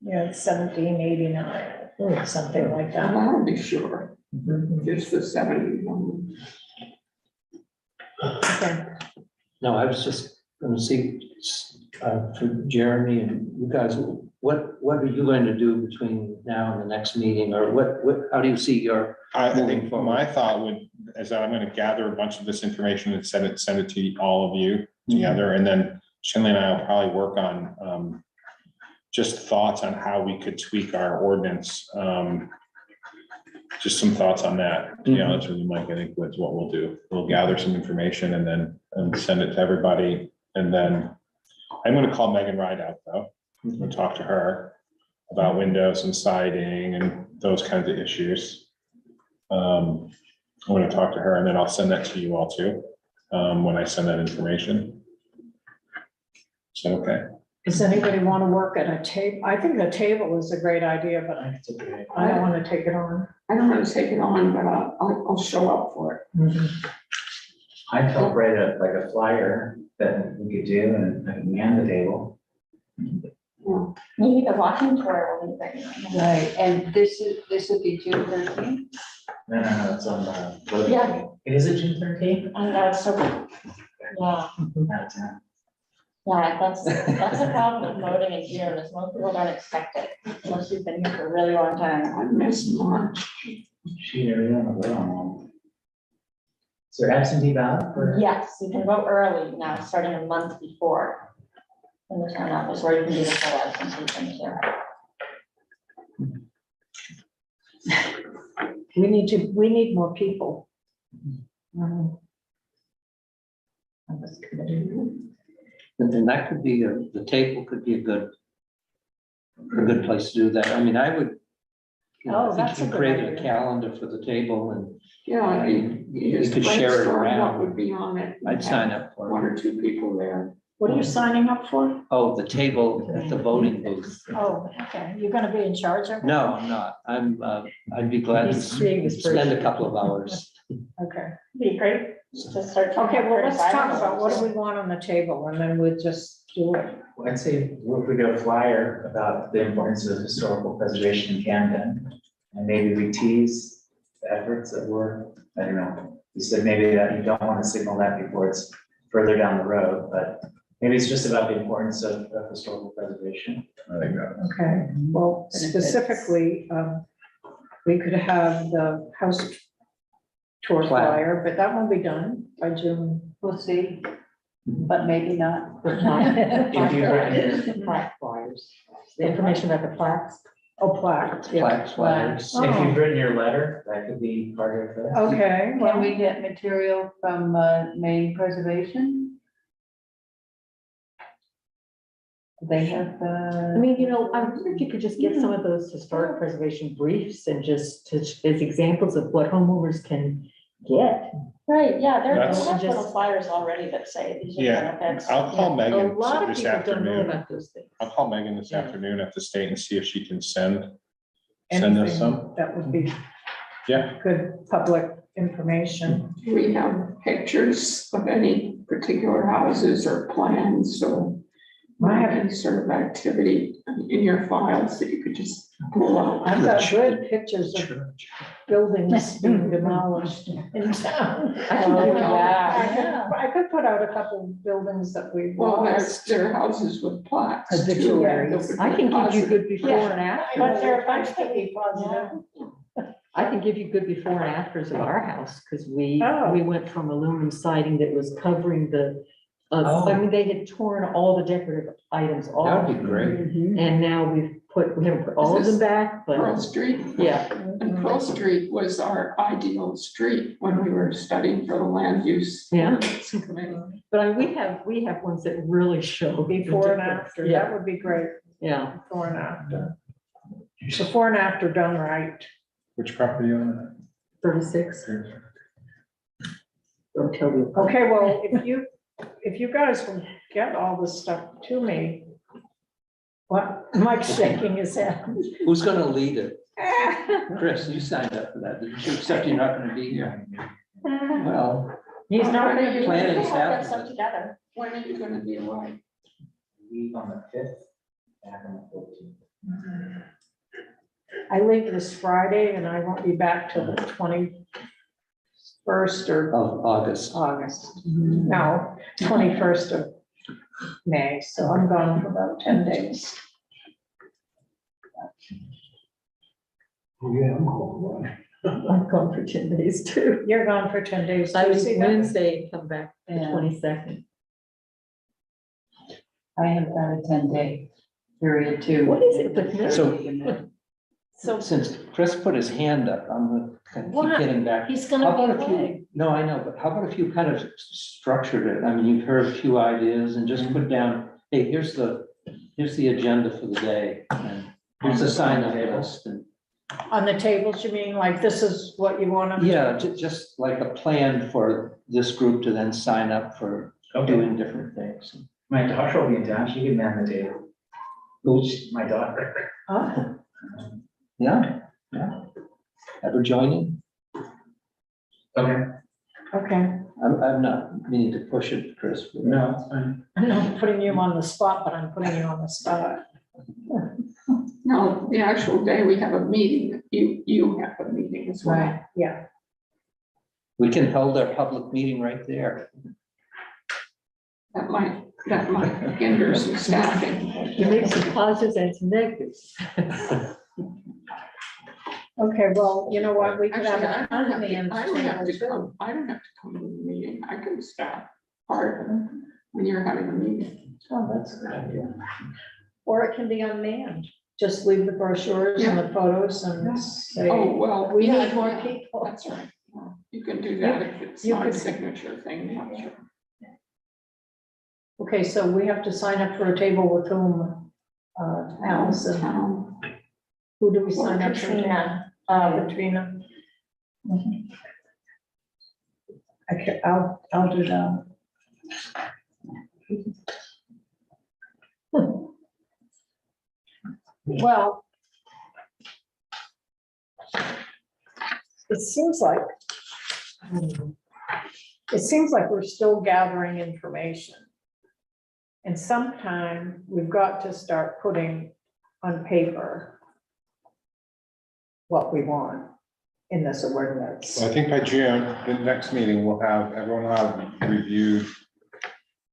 Yeah, 1789, or something like that. I'll be sure, it's the 71. Okay. No, I was just gonna see, for Jeremy and you guys, what are you going to do between now and the next meeting? Or how do you see your, I Moving think forward. my thought is that I'm gonna gather a bunch of this information and send it to all of you together, and then Shinley and I will probably work on, just thoughts on how we could tweak our ordinance. Just some thoughts on that, to be honest with you, Mike. I think that's what we'll do. We'll gather some information and then send it to everybody. And then I'm gonna call Megan Rideout though, and talk to her about windows and siding and those kinds of issues. I'm gonna talk to her and then I'll send that to you all too, when I send that information. So, okay. Does anybody want to work at a table? I think the table is a great idea, but I don't want to take it on. I don't want to take it on, but I'll show up for it. I'd help write a flyer that we could do and I can man the table. maybe the walking tour will be great. Right, and this would be June 13th? No, it's on the. voting Yeah. day. Is it June 13th? And that's so, yeah, Out of town. yeah, that's a problem with voting in June, is most people don't expect it, unless you've been here for a really long time. I miss March. She never on the vote. Is there absentee ballot for? Yes, you can vote early now, starting a month before in the town office, or you can do the full absentee thing too. We need more people. On this committee. and then that could be, the table could be a good place to do that. I mean, I would. Oh, I think that's a you good create a idea. calendar for the table and Yeah, you just could share it brainstorm around. what would be on it. and I'd sign have up for One it. or two people there. What are you signing up for? Oh, the table at the voting booth. Oh, okay. You're gonna be in charge of it? No, I'm not. I'd be glad to He's being this spend a person. couple of hours. Okay. Be great, to start. Okay, well, let's talk about what do we want on the table and then we'll just do it. Well, I'd say, if we do a flyer about the importance of historical preservation in Camden, and maybe we tease the efforts that were, I don't know, you said maybe that you don't want to signal that before it's further down the road, but maybe it's just about the importance of historical preservation. I think that. Okay, well, specifically, we could have the house tour flyer, but that won't be done by June. We'll see, but maybe not. If you've written Plaque flyers. The information about the plaques. Oh, plaque. Plaque flyers. Oh. If you've written your letter, that could be part of the. Okay, Can well, we get material from Maine Preservation? They have, I mean, I wonder if you could just get some of those historic preservation briefs and just as examples of what homeowners can get. Right, yeah, there are That's- little flyers already that say these are Yeah, benefits. I'll call A Megan lot of this people don't know afternoon. about those things. I'll call Megan this Yeah. afternoon at the state and see if she can send us some. Anything that would be Yeah, good public information. Do we have pictures of any particular houses or plans or I have- any sort of activity in your files that you could just pull out? I've got good pictures of buildings being demolished in town. I can give you that. I could put out a couple of buildings that we Well, lost. there are houses with plaques. too. Obituaries. That would I be can give you positive. good before and after. But they're going to be positive. I can give you good before and afters of our house, because we Oh. went from aluminum siding that was covering the, I Oh. mean, they had torn all the decorative items That off. would be great. And now we haven't put all of them back, Pearl but Street. yeah, And Pearl Street was our ideal street when we were studying for the land use. Yeah. ordinance committee. but we have ones that really show. the Before and difference. after, Yeah, that would be great, yeah. before and after. Before and after done right. which property you on? 36. Don't tell me. Okay, well, if you guys will get all this stuff to me. What, Mike's shaking his head. Who's gonna lead it? Chris, you signed up for that, didn't you? Except you're not gonna be here. Well, He's not When are gonna you be. Plan We is all get happening. stuff together. When are you gonna be away? Leave on the 5th, back on the 14th. I leave this Friday and I won't be back till the 21st or of August. August. No, 21st of May, so I'm gone for about 10 days. I'm gone for 10 days too. You're gone for 10 days. I too, was see that? Wednesday, come back the Yeah. 22nd. I have got a 10-day period too. What is it with me? So So Chris put his hand up, I'm gonna What? keep getting back. he's How gonna about be if you, away. no, I know, but how about if you kind of structured it? I mean, you've heard a few ideas and just put down, hey, here's the agenda for the day. And here's the sign up list. And On the tables, you mean, like, this is what you want to? yeah, just like a plan for this group to then sign up for doing different things. My daughter will be in town, she can man the table. Who's my daughter? Oh, Yeah, yeah. Ever join in? Okay, okay. I'm not meaning to push it, Chris. but- no, it's fine. I'm not putting you on the spot, but I'm putting you on the spot. No, the actual day we have a meeting, you have a meeting as well. Right, yeah. We can hold our public meeting right there. That might hinder some staffing. you make some positives and some negatives. Okay, well, you know what, we could have Actually, an unmanned I don't have table to too. come, I don't have to come to the meeting, I can staff part of it when you're having a meeting. Oh, that's a good idea. Or it can be unmanned, just leave the brochures and the photos and say, Oh, well. we yeah, need more yeah, people. That's right. Yeah, you can do that if it's you not a could- signature thing, yeah, sure. Okay, so we have to sign up for a table with whom? Allison, Town. who do we sign up for? Katrina, Katrina. Okay, I'll do that. Well, it seems like we're still gathering information. And sometime we've got to start putting on paper what we want in this ordinance. So I think by June, the next meeting, everyone will have reviewed,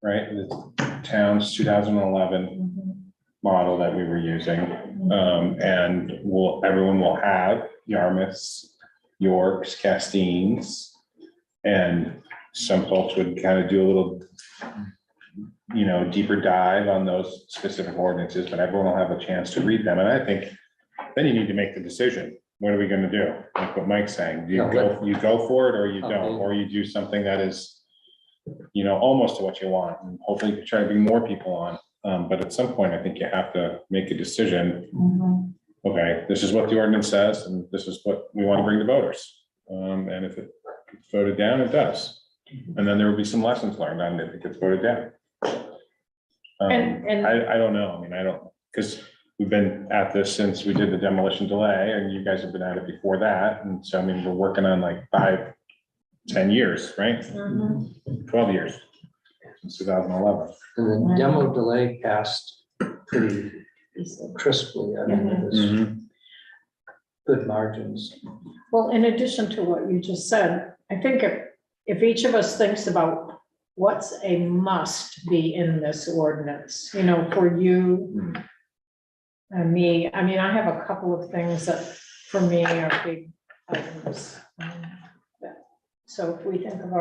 right, the town's 2011 Mhm. model that we were using. And everyone will have Yarmouths, Yorks, Castines. And some folks would kind of do a little, deeper dive on those specific ordinances, but everyone will have a chance to read them. And I think then you need to make the decision. What are we gonna do? Like what Mike's saying, do you go for it or you don't, or you do something that is, almost to what you want, and hopefully you can try to bring more people on. But at some point, I think you have to make a decision. Mhm. Okay, this is what the ordinance says, and this is what we want to bring to voters. And if it gets voted down, it does. And then there will be some lessons learned on it if it gets voted down. And- I don't know. I mean, I don't, because we've been at this since we did the demolition delay, and you guys have been at it before that. And so, I mean, we're working on like 5, 10 years, right? 12 years, since 2011. And the demo delay passed pretty crisply. I mean, it was good margins. Well, in addition to what you just said, I think if each of us thinks about what's a must be in this ordinance, you know, for you and me, I mean, I have a couple of things that for me are big items. So if we think of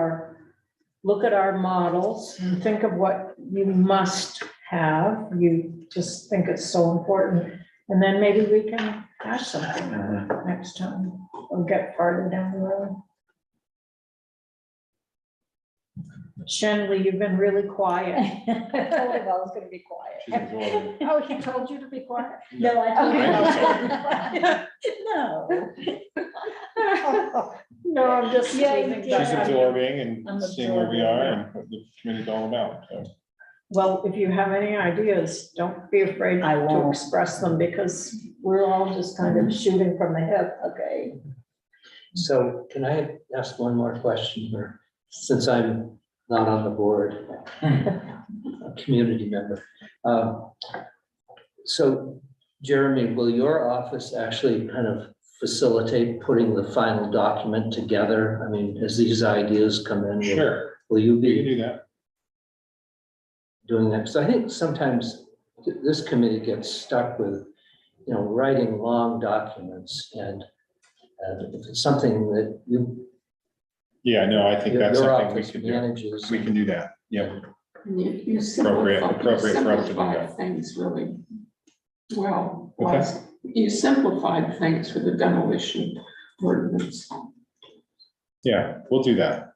look at our models and think of what you must have, you just think it's so important. And then maybe we can hash something out next time or get farther down the road. Shanley, you've been really quiet. I told him I was gonna be quiet. She's absorbing. Oh, he told you to be quiet? No, I told him I was Okay. gonna be quiet. No. No, I'm just Yeah, you teasing, did. but She's I mean, absorbing and I'm seeing where we are absorbing, and what the committee's all about, so. well, if you have any ideas, don't be afraid I to won't. express them because we're all just kind of shooting from the hip. Okay. So can I ask one more question here, since I'm not on the board, a community member? So Jeremy, will your office actually kind of facilitate putting the final document together? I mean, as these ideas come in, Sure, will you we can be do that. doing that? Because I think sometimes this committee gets stuck with, you know, writing long documents, and if it's something that Yeah, no, I think that's your something we office can do. manages. We can do that, yeah. You Appropriate for us to do simplify that. things really well. Okay. You simplified things for the demolition ordinance. Yeah, we'll do that,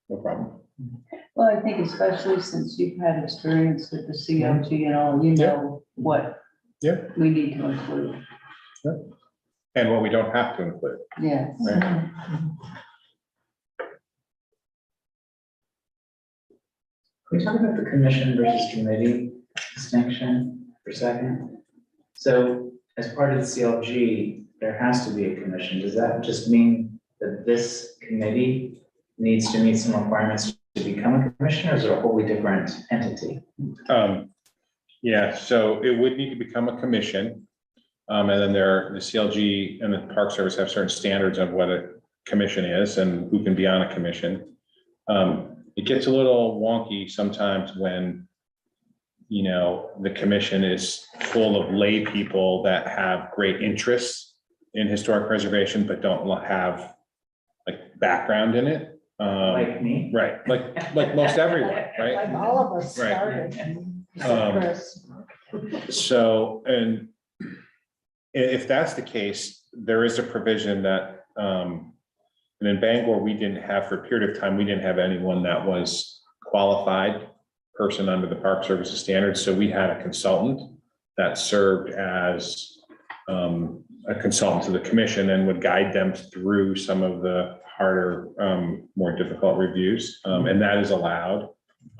no problem. Well, I think especially since you've had experience with the CLG and all, you know what Yeah. we need to include. And what we don't have to include, Yes. right? Can we talk about the commission versus committee distinction for a second? So as part of the CLG, there has to be a commission. Does that just mean that this committee needs to meet some requirements to become a commission, or is it a wholly different entity? Yeah, so it would need to become a commission. And then the CLG and the Park Service have certain standards of what a commission is and who can be on a commission. It gets a little wonky sometimes when, you know, the commission is full of lay people that have great interests in historic preservation, but don't have like background in it. Like me? Right, like most everyone, right? Like all of us Right. started. except Chris. So, and if that's the case, there is a provision that, and in Bangor, we didn't have, for a period of time, we didn't have anyone that was qualified person under the Park Services standards. So we had a consultant that served as a consultant to the commission and would guide them through some of the harder, more difficult reviews. And that is allowed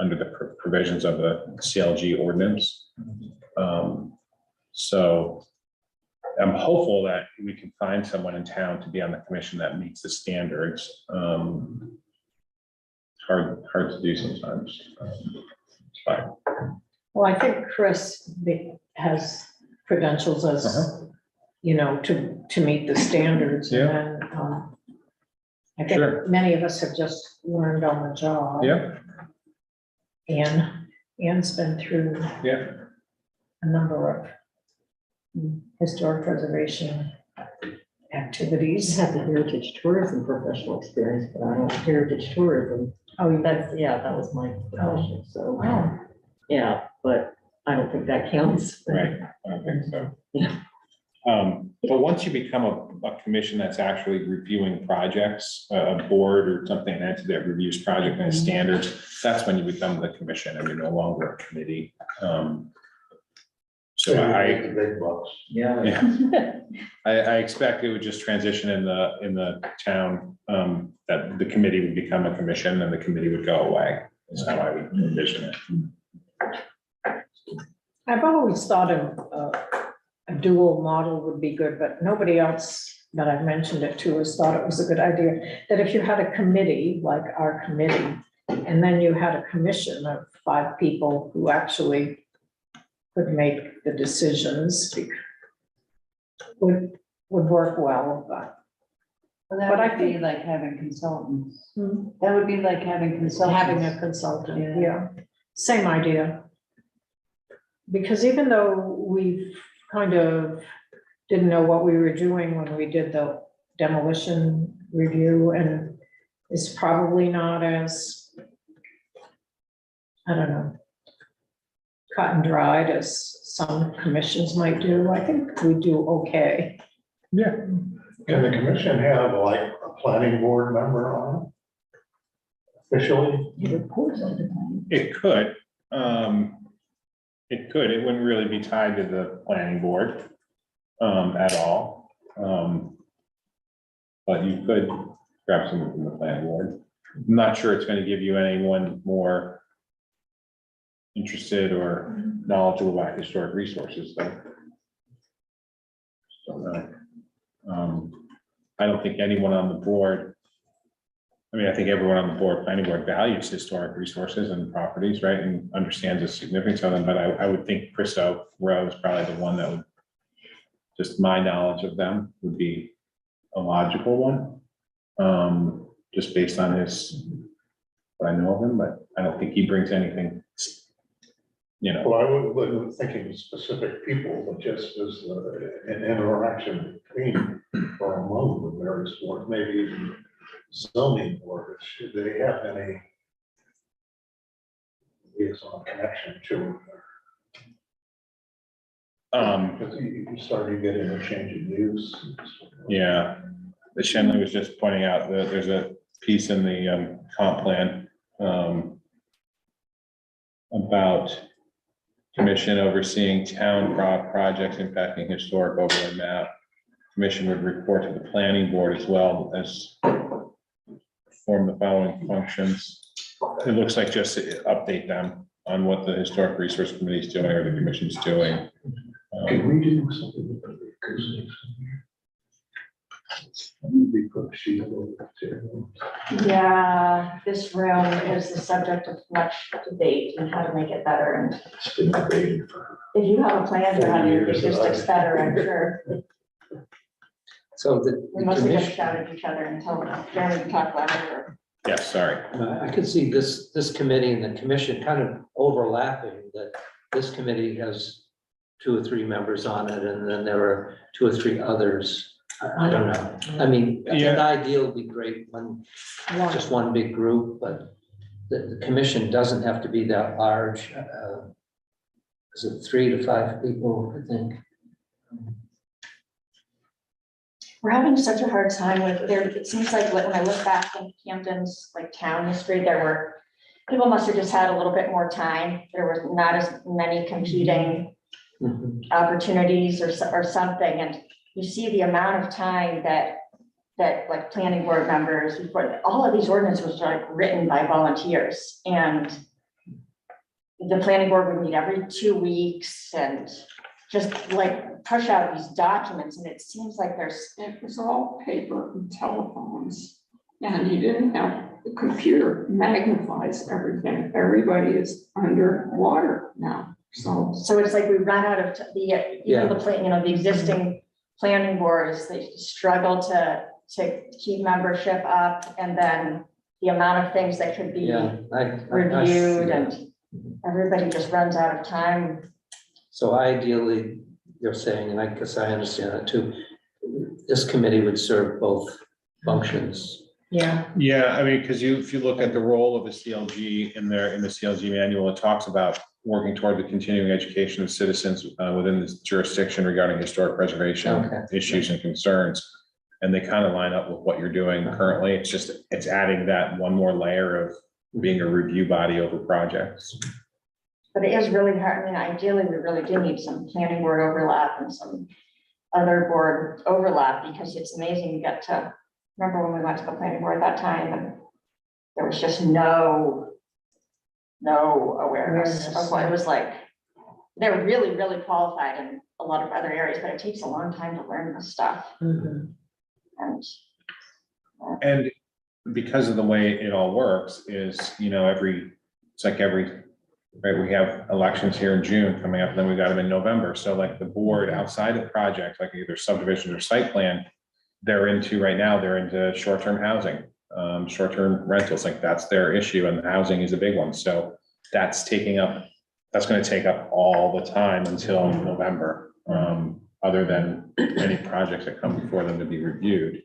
under the provisions of the CLG ordinance. So I'm hopeful that we can find someone in town to be on the commission that meets the standards. It's hard to do sometimes. It's fine. Well, I think Chris has credentials as, you know, to meet the standards. And then I Sure. think many of us have just learned on the job. Yeah, Ann's been through yeah. a number of historic preservation I activities. have the heritage tourism professional experience, but I don't have heritage tourism. Oh, you That's, yeah, that was my profession, so, Wow. yeah, but I don't think that counts. Right, I don't think so. Yeah. But once you become a commission that's actually reviewing projects, a board or something, an entity that reviews project and standards, that's when you become the commission and you're no longer a committee. So The big bucks. Yeah. yeah, I expect it would just transition in the town, that the committee would become a commission and the committee would go away, is how I would envision it. I've always thought of a dual model would be good, but nobody else that I've mentioned it to has thought it was a good idea. That if you had a committee, like our committee, and then you had a commission of 5 people who actually could make the decisions, would work well, but. Well, that But I would be think- like having consultants. Hmm. That would be like having consultants. Having a consultant, Yeah. yeah, same idea. Because even though we've kind of didn't know what we were doing when we did the demolition review, and it's probably not as, I don't know, cut and dried as some commissions might do, I think we do okay. Yeah. Can the commission have like a planning board member on it? Officially? It could, it wouldn't really be tied to the planning board, at all. But you could grab someone from the planning board. I'm not sure it's gonna give you anyone more interested or knowledgeable about historic resources, though. Don't know. I don't think anyone on the board, I mean, I think everyone on the board, planning board, values historic resources and properties, right? And understands the significance of them, but I would think Christo Rowe is probably the one that would, just my knowledge of them would be a logical one. Just based on his, what I know of him, but I don't think he brings anything, you know. Well, I wasn't thinking of specific people, but just as an interaction between or among the various boards, maybe even zoning boards, should they have any liaison connection to it? Because you started getting a change of use. Yeah, the Shenley was just pointing out that there's a piece in the comp plan about commission overseeing town projects impacting historic overlay map. Commission would report to the planning board as well as perform the following functions. It looks like just to update them on what the historic resource committee is doing or the commission's doing. Can we do something with the acoustics? Maybe put a sheet over it. Yeah, this room is the subject of much debate and how to make it better. And It's been debated for. if you have a plan for how to make 40 years, acoustics better, I'm sure. So the We mostly just commission, shout at each other until Jeremy can talk louder. Yes, sorry. I could see this committee and the commission kind of overlapping, that this committee has 2 or 3 members on it, and then there are 2 or 3 others. I don't know. I mean, an Yeah. ideal would be great when just one big group, but the commission doesn't have to be that large. Is it 3 to 5 people, I think? We're having such a hard time with there. It seems like when I look back in Camden's like town history, people must have just had a little bit more time. There was not as many competing Mhm. opportunities or something, and you see the amount of time that like planning board members, before all of these ordinances were like written by volunteers, and the planning board would meet every 2 weeks and just like push out these documents, and it seems like It was all paper and telephones, and you didn't have, the computer magnifies everything. Everybody is underwater now, so. so it's like we run out of even the plan, the existing planning boards, they struggle to keep membership up, and then the amount of things that could be Yeah. I see reviewed, that. and everybody just runs out of time. So ideally, you're saying, and I guess I understand that too, this committee would serve both functions. Yeah, Yeah, I mean, because if you look at the role of the CLG in the CLG manual, it talks about working toward the continuing education of citizens within this jurisdiction regarding historic preservation Okay. issues and concerns. And they kind of line up with what you're doing currently. It's adding that one more layer of being a review body over projects. But it is really hard. I mean, ideally, we really do need some planning board overlap and some other board overlap, because it's amazing you get to, remember when we went to the planning board that time and there was just no awareness of what it was like. They're really, really qualified in a lot of other areas, but it takes a long time to learn this stuff. And And because of the way it all works is, you know, right, we have elections here in June coming up, and then we got them in November. So like the board outside of projects, like either subdivision or site plan, they're into short-term housing, short-term rentals, like that's their issue, and the housing is a big one. So that's gonna take up all the time until November, other than any projects that come before them to be reviewed.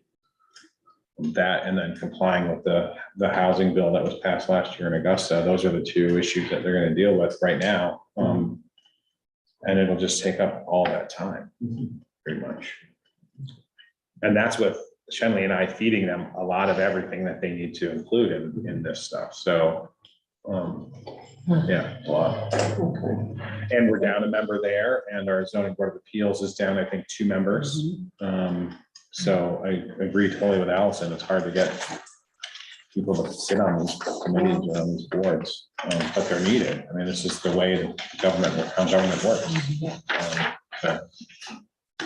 That, and then complying with the housing bill that was passed last year in Augusta, those are the two issues that they're gonna deal with right now. And it'll just take up all that time, pretty much. And that's with Shenley and I feeding them a lot of everything that they need to include in this stuff, so. Yeah, a lot. And we're down a member there, and our zoning board of appeals is down, I think, 2 members. So I agree totally with Allison, it's hard to get people to sit on these committees or on these boards, but they're needed. I mean, this is the way that how government works. So,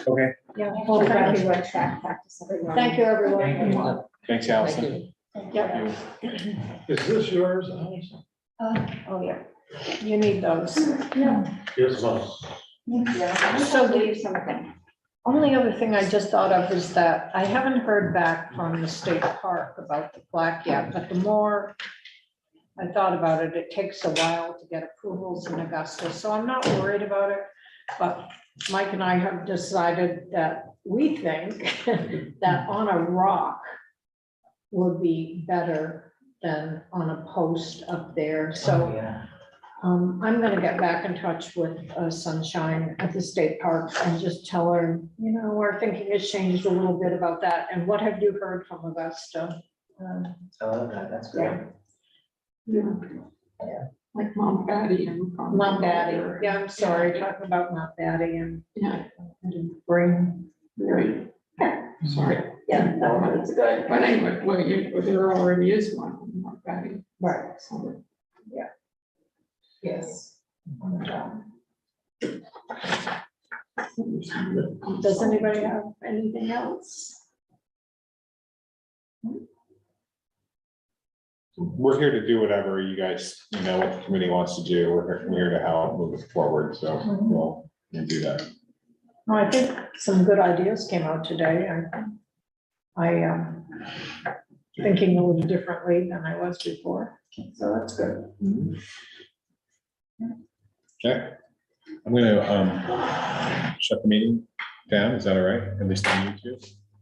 okay, Yeah, well, thank you. Practice, everyone. Thank you, everyone. thanks, Allison. Yep. Is this yours, Allison? Oh, yeah. You need those. Yes, ma'am. So the leave something. only other thing I just thought of is that I haven't heard back from the state park about the plaque yet, but the more I thought about it, it takes a while to get approvals in Augusta, so I'm not worried about it. But Mike and I have decided that we think that on a rock would be better than on a post up there, so. Yeah. I'm gonna get back in touch with Sunshine at the state park and just tell her, you know, our thinking has changed a little bit about that. And what have you heard from Augusta? I love that, that's great. Yeah. Like Mount Batty and. Mount Batty, yeah, I'm sorry, talking about Mount Batty and Yeah, bring. very, sorry. Yeah, that one is good. But anyway, well, there already is one on Mount Batty. Right. So, Yes. Does anybody have anything else? We're here to do whatever you guys, you know, what the committee wants to do. We're here to help move it forward, so we'll do that. Well, I think some good ideas came out today. I thinking a little differently than I was before, so that's good. Okay, I'm gonna shut the meeting down. Is that all right? At least on YouTube.